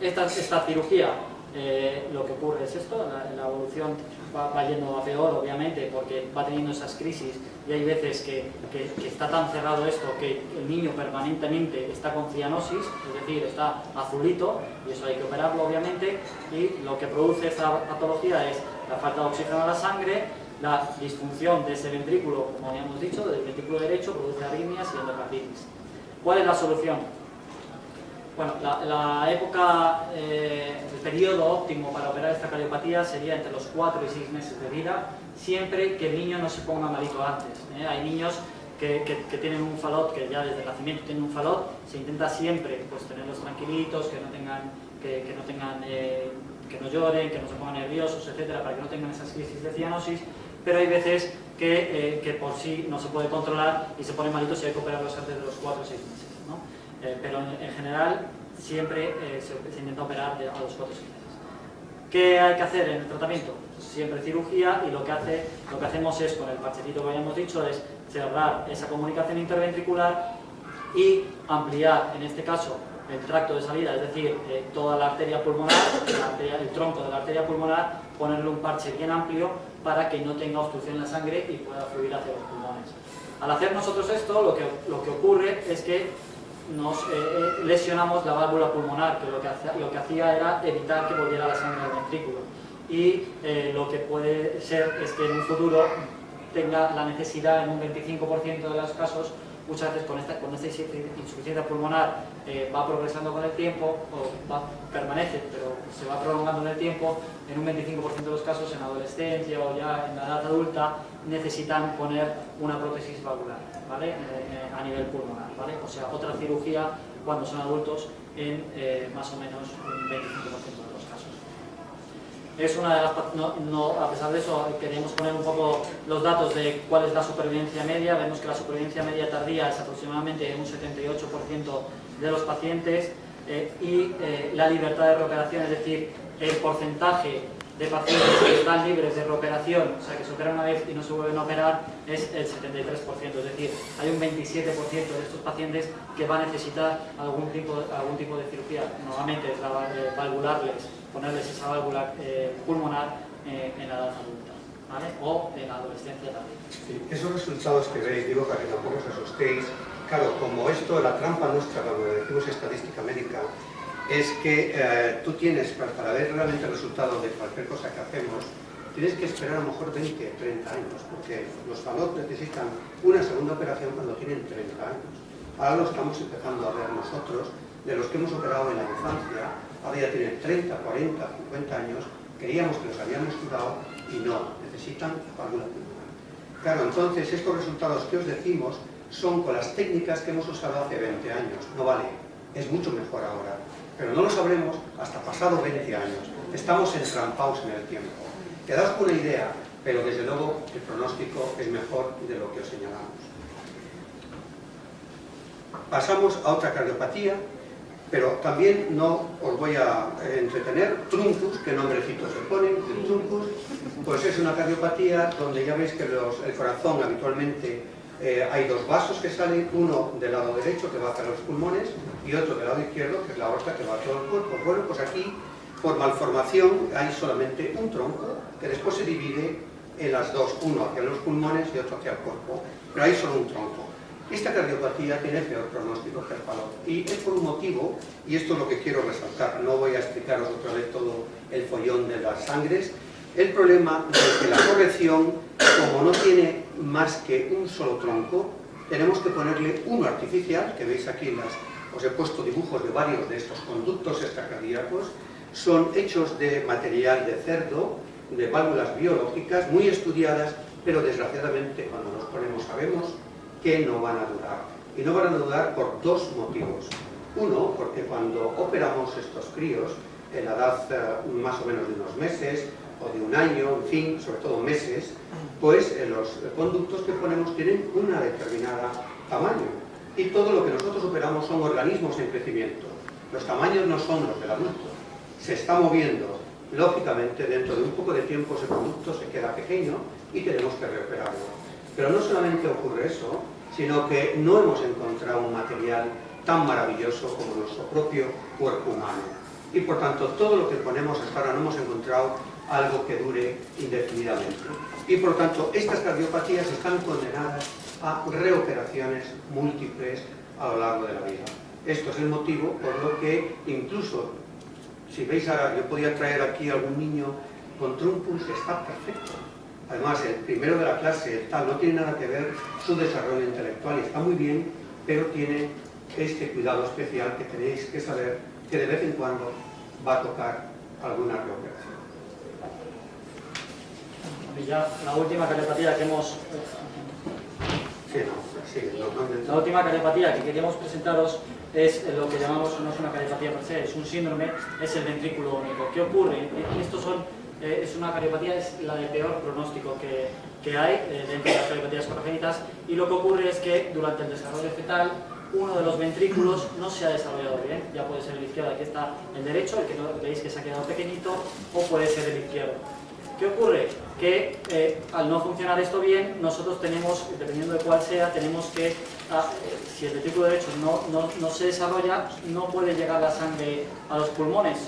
Esta cirugía, lo que ocurre es esto, la evolución va yendo a peor, obviamente, porque va teniendo esas crisis, y hay veces que está tan cerrado esto que el niño permanentemente está con cianosis, es decir, está azulito, y eso hay que operarlo, obviamente, y lo que produce esta patología es la falta de oxígeno a la sangre, la disfunción de ese ventrículo, como habíamos dicho, del ventrículo derecho, produce arritmias y endocarditis. ¿Cuál es la solución? Bueno, la época, el periodo óptimo para operar esta cardiopatía sería entre los 4 y 6 meses de vida, siempre que el niño no se ponga malito antes. Hay niños que tienen un falot, que ya desde el nacimiento tienen un falot, se intenta siempre pues tenerlos tranquilitos, que no lloren, que no se pongan nerviosos, etcétera, para que no tengan esas crisis de cianosis, pero hay veces que por sí no se puede controlar y se ponen malitos y hay que operarlos antes de los 4 o 6 meses, ¿no? Pero en general siempre se intenta operar a los 4 o 6 meses. ¿Qué hay que hacer en el tratamiento? Siempre cirugía, y lo que hacemos es, con el parchecito que habíamos dicho, es cerrar esa comunicación interventricular y ampliar, en este caso, el tracto de salida, es decir, toda la arteria pulmonar, el tronco de la arteria pulmonar, ponerle un parche bien amplio para que no tenga obstrucción en la sangre y pueda fluir hacia los pulmones. Al hacer nosotros esto, lo que ocurre es que nos lesionamos la válvula pulmonar, que lo que hacía era evitar que volviera la sangre al ventrículo. Y lo que puede ser es que en un futuro tenga la necesidad, en un 25% de los casos, muchas veces con esta insuficiencia pulmonar va progresando con el tiempo, o permanece, pero se va prolongando en el tiempo. En un 25% de los casos, en adolescencia o ya en la edad adulta, necesitan poner una prótesis valvular, ¿vale? A nivel pulmonar, ¿vale? O sea, otra cirugía cuando son adultos en más o menos un 25% de los casos. Es una de las, a pesar de eso, queremos poner un poco los datos de cuál es la supervivencia media. Vemos que la supervivencia media tardía es aproximadamente un 78% de los pacientes, y la libertad de reoperación, es decir, el porcentaje de pacientes que están libres de reoperación, o sea, que se operan una vez y no se vuelven a operar, es el 73%, es decir, hay un 27% de estos pacientes que va a necesitar algún tipo de cirugía. Normalmente es valvularles, ponerles esa válvula pulmonar en la edad adulta, ¿vale? O en la adolescencia también. Sí, esos resultados que veis, digo, para que tampoco os asustéis, claro, como esto, la trampa nuestra, cuando decimos estadística médica, es que tú tienes, para ver realmente el resultado de cualquier cosa que hacemos, tienes que esperar a lo mejor 20, 30 años, porque los falot necesitan una segunda operación cuando tienen 30 años. Ahora lo estamos empezando a ver nosotros, de los que hemos operado en la infancia, ahora ya tienen 30, 40, 50 años, creíamos que los habíamos curado y no, necesitan la válvula pulmonar. Claro, entonces estos resultados que os decimos son con las técnicas que hemos usado hace 20 años, no vale, es mucho mejor ahora. Pero no lo sabremos hasta pasado 20 años. Estamos entrampados en el tiempo. Quedaos con una idea, pero desde luego el pronóstico es mejor de lo que os señalamos. Pasamos a otra cardiopatía, Pero también no os voy a entretener. Truncus, ¿qué nombrecito se pone? El truncus, pues es una cardiopatía donde ya veis que el corazón habitualmente hay dos vasos que salen, uno del lado derecho que va hacia los pulmones y otro del lado izquierdo que es la aorta que va a todo el cuerpo. Bueno, pues aquí por malformación hay solamente un tronco que después se divide en las dos, uno hacia los pulmones y otro hacia el cuerpo, pero hay solo un tronco. Esta cardiopatía tiene peor pronóstico que el palo y es por un motivo, y esto es lo que quiero resaltar, no voy a explicaros otra vez todo el follón de las sangres. El problema es que la corrección, como no tiene más que un solo tronco, tenemos que ponerle uno artificial, que veis aquí, os he puesto dibujos de varios de estos conductos extracardíacos, son hechos de material de cerdo, de válvulas biológicas muy estudiadas, pero desgraciadamente cuando los ponemos sabemos que no van a durar. Y no van a durar por dos motivos. Uno, porque cuando operamos estos críos, en la edad más o menos de unos meses, o de un año, en fin, sobre todo meses, pues los conductos que ponemos tienen una determinada tamaño. Y todo lo que nosotros operamos son organismos en crecimiento. Los tamaños no son los del adulto. Se está moviendo. Lógicamente, dentro de un poco de tiempo ese conducto se queda pequeño y tenemos que reoperarlo. Pero no solamente ocurre eso, sino que no hemos encontrado un material tan maravilloso como nuestro propio cuerpo humano. Y por tanto, todo lo que ponemos hasta ahora no hemos encontrado algo que dure indefinidamente. Y por tanto, estas cardiopatías están condenadas a reoperaciones múltiples a lo largo de la vida. Esto es el motivo por lo que incluso, si veis ahora, yo podía traer aquí a algún niño con truncus, está perfecto. Además, el primero de la clase, el tal, no tiene nada que ver su desarrollo intelectual y está muy bien, pero tiene este cuidado especial que tenéis que saber que de vez en cuando va a tocar alguna reoperación. Y ya la última cardiopatía que hemos... La última cardiopatía que queríamos presentaros es lo que llamamos, no es una cardiopatía per se, es un síndrome, es el ventrículo único. ¿Qué ocurre? Es una cardiopatía, es la de peor pronóstico que hay dentro de las cardiopatías congénitas, y lo que ocurre es que durante el desarrollo fetal uno de los ventrículos no se ha desarrollado bien. Ya puede ser el izquierdo, aquí está el derecho, el que veis que se ha quedado pequeñito, o puede ser el izquierdo. ¿Qué ocurre? Que al no funcionar esto bien, nosotros tenemos, dependiendo de cuál sea, tenemos que, si el ventrículo derecho no se desarrolla, no puede llegar la sangre a los pulmones,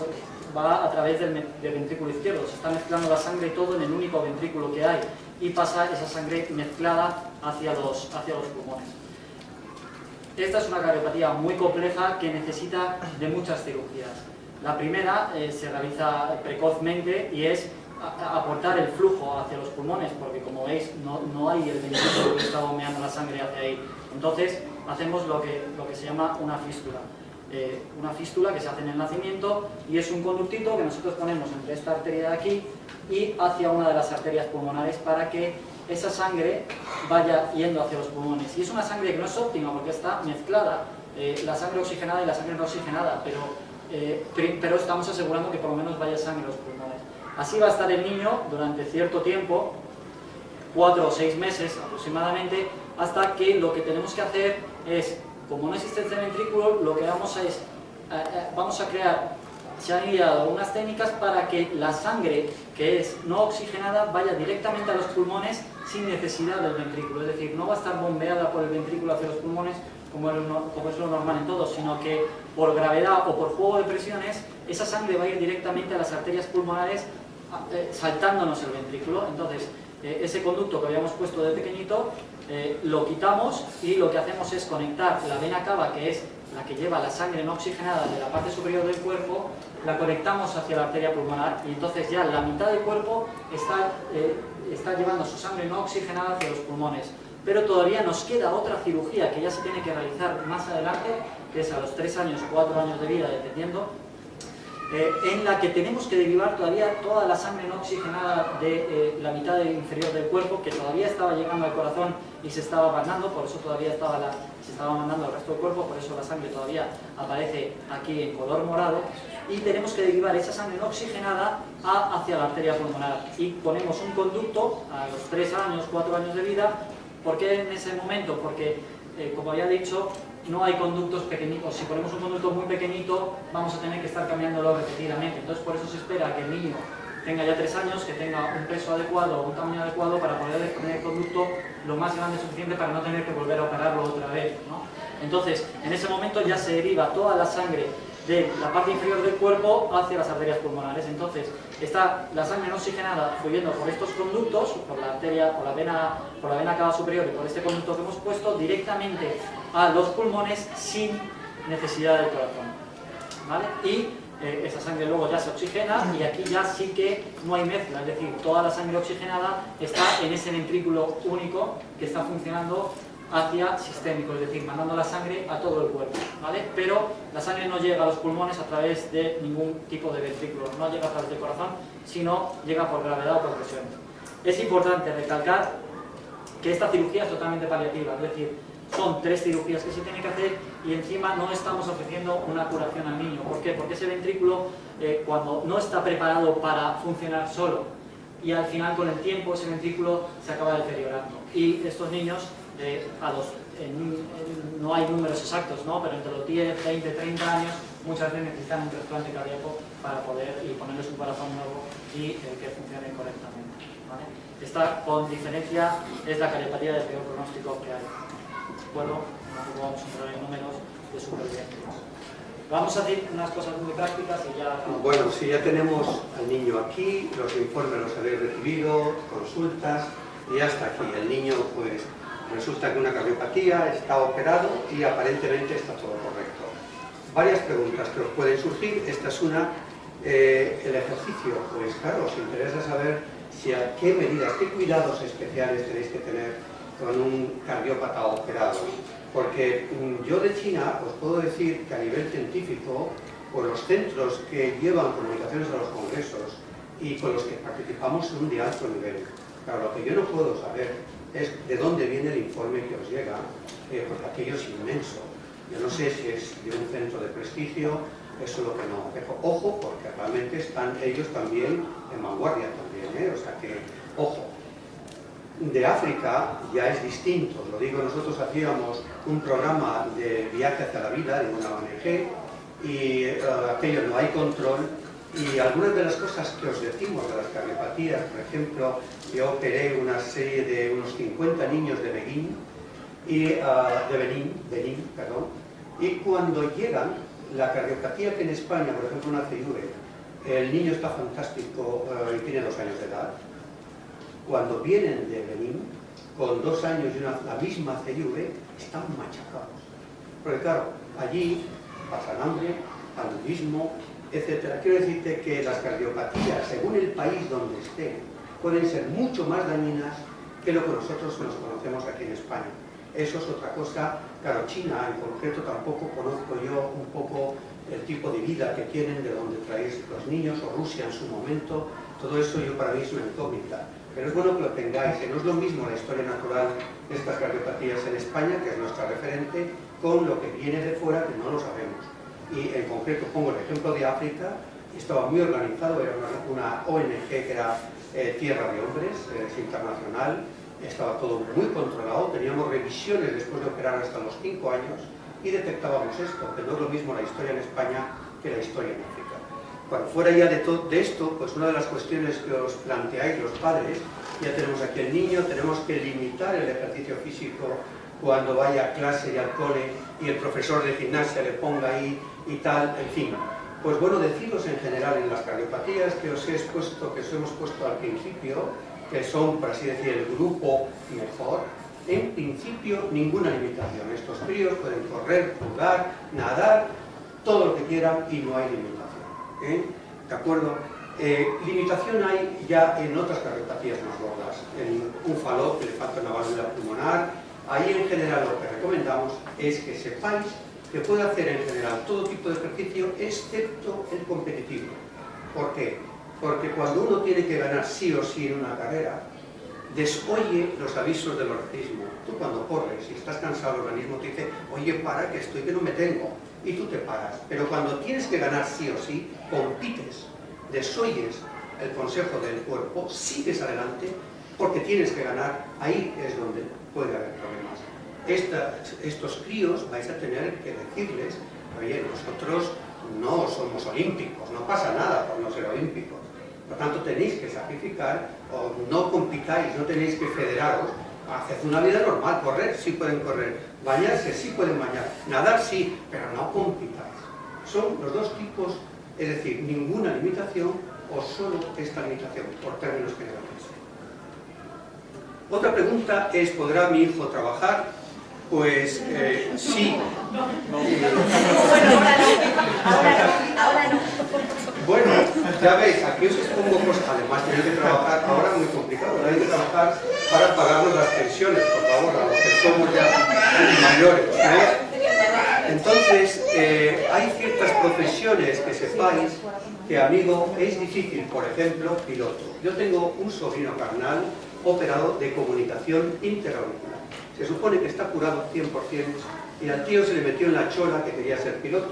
va a través del ventrículo izquierdo, se está mezclando la sangre todo en el único ventrículo que hay y pasa esa sangre mezclada hacia los pulmones. Esta es una cardiopatía muy compleja que necesita de muchas cirugías. La primera se realiza precozmente y es aportar el flujo hacia los pulmones, porque como veis no hay el ventrículo que está bombeando la sangre hacia ahí. Entonces hacemos lo que se llama una fístula. Una fístula que se hace en el nacimiento y es un conductito que nosotros ponemos entre esta arteria de aquí y hacia una de las arterias pulmonares para que esa sangre vaya yendo hacia los pulmones. Y es una sangre que no es óptima porque está mezclada, la sangre oxigenada y la sangre no oxigenada, pero estamos asegurando que por lo menos vaya sangre a los pulmones. Así va a estar el niño durante cierto tiempo, 4 o 6 meses aproximadamente, hasta que lo que tenemos que hacer es, como no existe este ventrículo, lo que vamos a crear, se han ideado unas técnicas para que la sangre que es no oxigenada vaya directamente a los pulmones sin necesidad del ventrículo. Es decir, no va a estar bombeada por el ventrículo hacia los pulmones como es lo normal en todos, sino que por gravedad o por juego de presiones, esa sangre va a ir directamente a las arterias pulmonares saltándonos el ventrículo. Entonces, ese conducto que habíamos puesto de pequeñito, lo quitamos y lo que hacemos es conectar la vena cava, que es la que lleva la sangre no oxigenada de la parte superior del cuerpo, la conectamos hacia la arteria pulmonar y entonces ya la mitad del cuerpo está llevando su sangre no oxigenada hacia los pulmones. Pero todavía nos queda otra cirugía que ya se tiene que realizar más adelante, que es a los 3 años, 4 años de vida, dependiendo, en la que tenemos que derivar todavía toda la sangre no oxigenada de la mitad inferior del cuerpo, que todavía estaba llegando al corazón y se estaba mandando, por eso todavía se estaba mandando al resto del cuerpo, por eso la sangre todavía aparece aquí en color morado, y tenemos que derivar esa sangre no oxigenada hacia la arteria pulmonar. Y ponemos un conducto a los 3 años, 4 años de vida. ¿Por qué en ese momento? Porque, como había dicho, no hay conductos pequeñitos. Si ponemos un conducto muy pequeñito, vamos a tener que estar cambiándolo repetidamente. Entonces, por eso se espera que el niño tenga ya 3 años, que tenga un peso adecuado o un tamaño adecuado para poder poner el conducto lo más grande suficiente para no tener que volver a operarlo otra vez, ¿no? Entonces, en ese momento ya se deriva toda la sangre de la parte inferior del cuerpo hacia las arterias pulmonares. Entonces, está la sangre no oxigenada fluyendo por estos conductos, por la arteria, por la vena cava superior y por este conducto que hemos puesto, directamente a los pulmones sin necesidad del corazón, ¿vale? Y esa sangre luego ya se oxigena y aquí ya sí que no hay mezcla, es decir, toda la sangre oxigenada está en ese ventrículo único que está funcionando hacia sistémico, es decir, mandando la sangre a todo el cuerpo, ¿vale? Pero la sangre no llega a los pulmones a través de ningún tipo de ventrículo, no llega a través del corazón, sino llega por gravedad o por presión. Es importante recalcar que esta cirugía es totalmente paliativa, es decir, son 3 cirugías que se tienen que hacer y encima no estamos ofreciendo una curación al niño. ¿Por qué? Porque ese ventrículo, cuando no está preparado para funcionar solo y al final con el tiempo ese ventrículo se acaba deteriorando. Y estos niños, no hay números exactos, ¿no? Pero entre los 10, 20, 30 años muchas veces necesitan un trasplante cardíaco para poder ponerles un corazón nuevo y que funcione correctamente, ¿vale? Esta, con diferencia, es la cariopatía de peor pronóstico que hay. Bueno, no vamos a entrar en números de supervivencia. Vamos a decir unas cosas muy prácticas y ya... Bueno, si ya tenemos al niño aquí, los informes los habéis recibido, consultas, y hasta aquí. El niño, pues, resulta que una cardiopatía, está operado y aparentemente está todo correcto. Varias preguntas que os pueden surgir. Esta es una. El ejercicio, pues claro, os interesa saber si a qué medidas, qué cuidados especiales tenéis que tener con un cardiópata operado. Porque yo de China os puedo decir que a nivel científico, por los centros que llevan comunicaciones a los congresos y con los que participamos son de alto nivel. Claro, lo que yo no puedo saber es de dónde viene el informe que os llega, porque aquello es inmenso. Yo no sé si es de un centro de prestigio, eso es lo que no. Pero ojo, porque realmente están ellos también en vanguardia también, o sea que, ojo. De África ya es distinto, lo digo, nosotros hacíamos un programa de viaje hacia la vida de una ONG y aquello no hay control y algunas de las cosas que os decimos de las cardiopatías, por ejemplo, yo operé una serie de unos 50 niños de Benín, y cuando llegan, la cardiopatía que en España, por ejemplo, una CIV, el niño está fantástico y tiene 2 años de edad. Cuando vienen de Benín, con 2 años y la misma CIV, están machacados. Porque claro, allí pasan hambre, paludismo, etc. Quiero decirte que las cardiopatías, según el país donde estén, pueden ser mucho más dañinas que lo que nosotros nos conocemos aquí en España. Eso es otra cosa. Claro, China en concreto tampoco conozco yo un poco el tipo de vida que tienen, de dónde traéis los niños, o Rusia en su momento. Todo eso yo para mí es una incógnita. Pero es bueno que lo tengáis, que no es lo mismo la historia natural de estas cardiopatías en España, que es nuestra referente, con lo que viene de fuera, que no lo sabemos. Y en concreto pongo el ejemplo de África, estaba muy organizado, era una ONG que era Tierra de Hombres, es internacional, estaba todo muy controlado, teníamos revisiones después de operar hasta los 5 años y detectábamos esto, que no es lo mismo la historia en España que la historia en África. Bueno, fuera ya de esto, pues una de las cuestiones que os planteáis los padres, ya tenemos aquí el niño, tenemos que limitar el ejercicio físico cuando vaya a clase y al cole y el profesor de gimnasia le ponga ahí y tal, en fin. Pues bueno, deciros en general en las cardiopatías que os hemos puesto al principio, que son, por así decir, el grupo mejor, en principio ninguna limitación. Estos críos pueden correr, jugar, nadar, todo lo que quieran y no hay limitación. ¿De acuerdo? Limitación hay ya en otras cardiopatías más gordas. En un fallo que le falta una válvula pulmonar, ahí en general lo que recomendamos es que sepáis que puede hacer en general todo tipo de ejercicio excepto el competitivo. ¿Por qué? Porque cuando uno tiene que ganar sí o sí en una carrera, desoye los avisos del organismo. Tú cuando corres y estás cansado, el organismo te dice, oye, para, que estoy, que no me tengo. Y tú te paras. Pero cuando tienes que ganar sí o sí, compites, desoyes el consejo del cuerpo, sigues adelante, porque tienes que ganar, ahí es donde puede haber problemas. estos críos vais a tener que decirles, oye, nosotros no somos olímpicos, no pasa nada por no ser olímpicos. Por tanto, tenéis que sacrificar, o no compitáis, no tenéis que federaros, haced una vida normal, correr, sí pueden correr, bañarse, sí pueden bañar, nadar, sí, pero no compitáis. Son los dos tipos, es decir, ninguna limitación o solo esta limitación, por términos generales. Otra pregunta es, ¿podrá mi hijo trabajar? Pues sí. Ahora no. Bueno, ya veis, aquí os expongo cosas. Además, tenéis que trabajar, ahora muy complicado, tenéis que trabajar para pagarnos las pensiones, por favor, a los que somos ya mayores. Entonces, hay ciertas profesiones que sepáis que, amigo, es difícil, por ejemplo, piloto. Yo tengo un sobrino carnal operado de comunicación interauricular. Se supone que está curado 100% y al tío se le metió en la chola que quería ser piloto.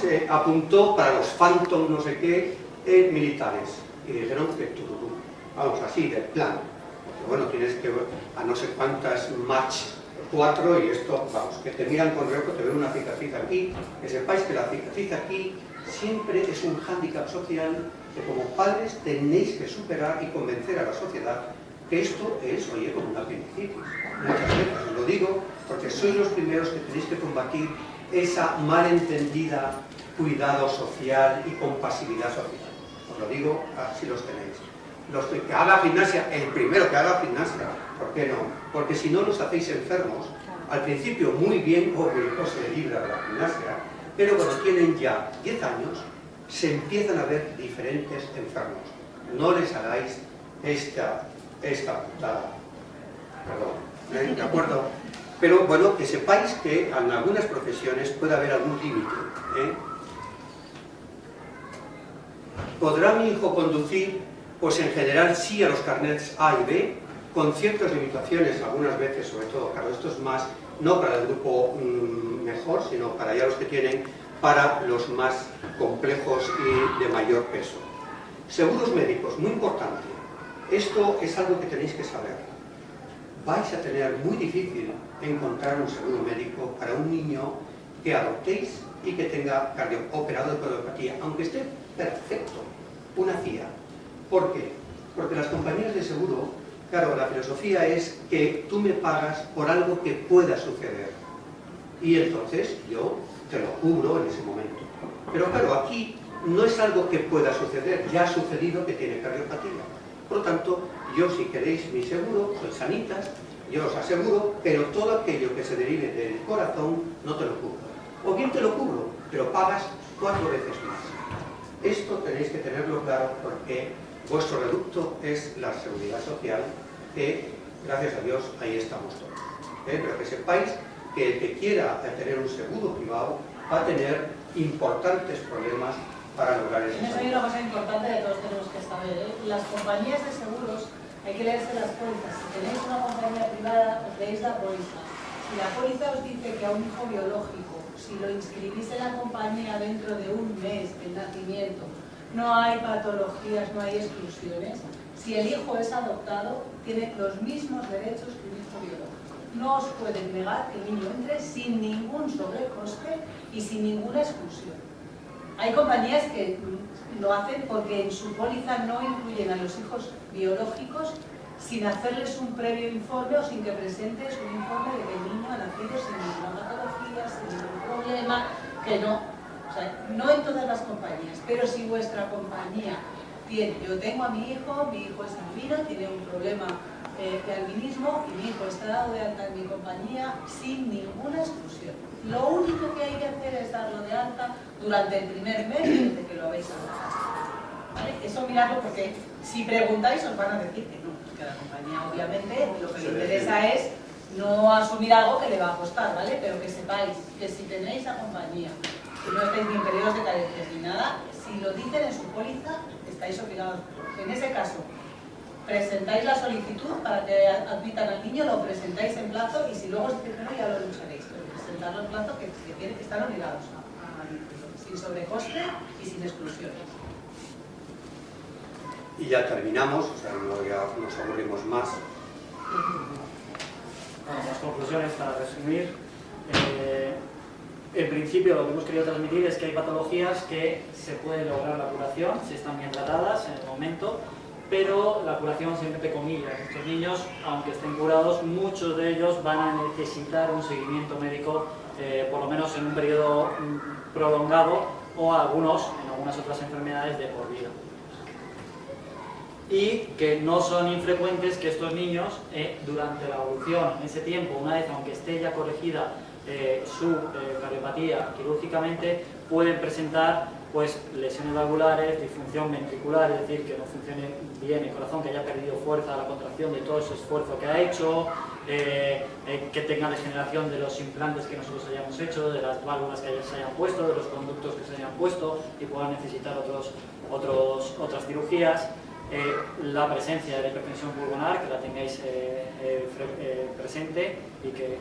Se apuntó para los Phantom no sé qué en militares y dijeron que tururú, vamos así, del plan. Porque, bueno, tienes que a no sé cuántas match 4 y esto, vamos, que te miran con reojo, te ven una cicatriz aquí, que sepáis que la cicatriz aquí siempre es un hándicap social que como padres tenéis que superar y convencer a la sociedad que esto es, oye, como una apendicitis. Muchas veces os lo digo porque sois los primeros que tenéis que combatir esa malentendida cuidado social y compasividad social. Os lo digo, así los tenéis. Los que haga gimnasia, el primero que haga gimnasia, ¿por qué no? Porque si no los hacéis enfermos, al principio muy bien, obvio, el hijo se libra de la gimnasia, pero cuando tienen ya 10 años, se empiezan a ver diferentes enfermos. No les hagáis esta putada. Perdón, ¿de acuerdo? Pero bueno, que sepáis que en algunas profesiones puede haber algún límite. ¿Podrá mi hijo conducir? Pues en general sí a los carnets A y B, con ciertas limitaciones, algunas veces, sobre todo, claro, esto es más, no para el grupo mejor, sino para ya los que tienen, para los más complejos y de mayor peso. Seguros médicos, muy importante. Esto es algo que tenéis que saber. Vais a tener muy difícil encontrar un seguro médico para un niño que adoptéis y que tenga operado de cardiopatía, aunque esté perfecto, una CIA. ¿Por qué? Porque las compañías de seguro, claro, la filosofía es que tú me pagas por algo que pueda suceder. Y entonces yo te lo cubro en ese momento. Pero claro, aquí no es algo que pueda suceder, ya ha sucedido que tiene cardiopatía. Por lo tanto, yo si queréis mi seguro, soy Sanitas, yo os aseguro, pero todo aquello que se derive del corazón no te lo cubro. O bien te lo cubro, pero pagas 4 veces más. Esto tenéis que tenerlo claro porque vuestro reducto es la seguridad social que, gracias a Dios, ahí estamos todos. Pero que sepáis que el que quiera tener un seguro privado va a tener importantes problemas para lograr ese seguro. Hay una cosa importante que todos tenemos que saber. Las compañías de seguros, hay que leerse las pólizas. Si tenéis una compañía privada, os leéis la póliza. Si la póliza os dice que a un hijo biológico, si lo inscribís en la compañía dentro de un mes del nacimiento, no hay patologías, no hay exclusiones, si el hijo es adoptado, tiene los mismos derechos que un hijo biológico. No os pueden negar que el niño entre sin ningún sobrecoste y sin ninguna exclusión. Hay compañías que lo hacen porque en su póliza no incluyen a los hijos biológicos sin hacerles un previo informe o sin que presentes un informe de que el niño ha nacido sin ninguna patología, sin ningún problema, que no. O sea, no en todas las compañías, pero si vuestra compañía tiene, yo tengo a mi hijo es albino, tiene un problema de albinismo y mi hijo está dado de alta en mi compañía sin ninguna exclusión. Lo único que hay que hacer es darlo de alta durante el primer mes desde que lo habéis adoptado. ¿Vale? Eso miradlo porque si preguntáis os van a decir que no, porque a la compañía obviamente lo que le interesa es no asumir algo que le va a costar, ¿vale? Pero que sepáis que si tenéis a compañía que no estáis ni en periodos de carencia ni nada, si lo dicen en su póliza, estáis obligados. En ese caso, presentáis la solicitud para que admitan al niño, lo presentáis en plazo y si luego os dicen que no, ya lo lucharéis. Pero presentarlo en plazo que están obligados a admitirlo, sin sobrecoste y sin exclusiones. Y ya terminamos, o sea, no ya nos aburrimos más. Bueno, las conclusiones, para resumir, en principio lo que hemos querido transmitir es que hay patologías que se puede lograr la curación si están bien tratadas en el momento, pero la curación siempre te comillas. Estos niños, aunque estén curados, muchos de ellos van a necesitar un seguimiento médico, por lo menos en un periodo prolongado, o algunos, en algunas otras enfermedades, de por vida. Y que no son infrecuentes que estos niños, durante la evolución, en ese tiempo, una vez, aunque esté ya corregida su cardiopatía quirúrgicamente, pueden presentar pues lesiones valvulares, disfunción ventricular, es decir, que no funcione bien el corazón, que haya perdido fuerza a la contracción de todo ese esfuerzo que ha hecho, que tenga degeneración de los implantes que nosotros hayamos hecho, de las válvulas que se hayan puesto, de los conductos que se hayan puesto y puedan necesitar otras cirugías. La presencia de la hipertensión pulmonar, que la tengáis presente y que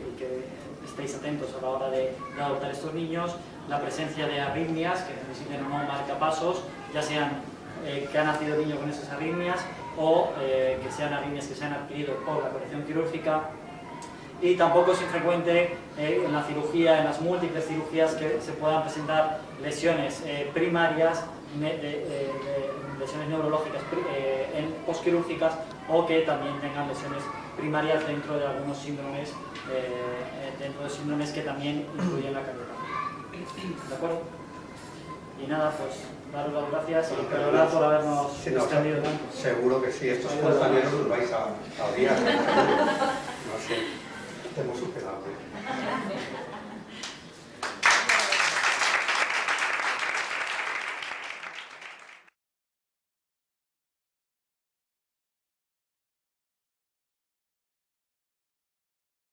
estéis atentos a la hora de adoptar estos niños. La presencia de arritmias que necesiten o no marcapasos, ya sean que ha nacido el niño con esas arritmias o que sean arritmias que se han adquirido por la corrección quirúrgica. Y tampoco es infrecuente en la cirugía, en las múltiples cirugías, que se puedan presentar lesiones primarias, lesiones neurológicas postquirúrgicas, o que también tengan lesiones primarias dentro de algunos síndromes, que también incluyen la cardiopatía. ¿De acuerdo? Y nada, pues daros las gracias y perdonar por habernos extendido tanto. Seguro que sí, estos compañeros los vais a odiar. No sé, hemos superado.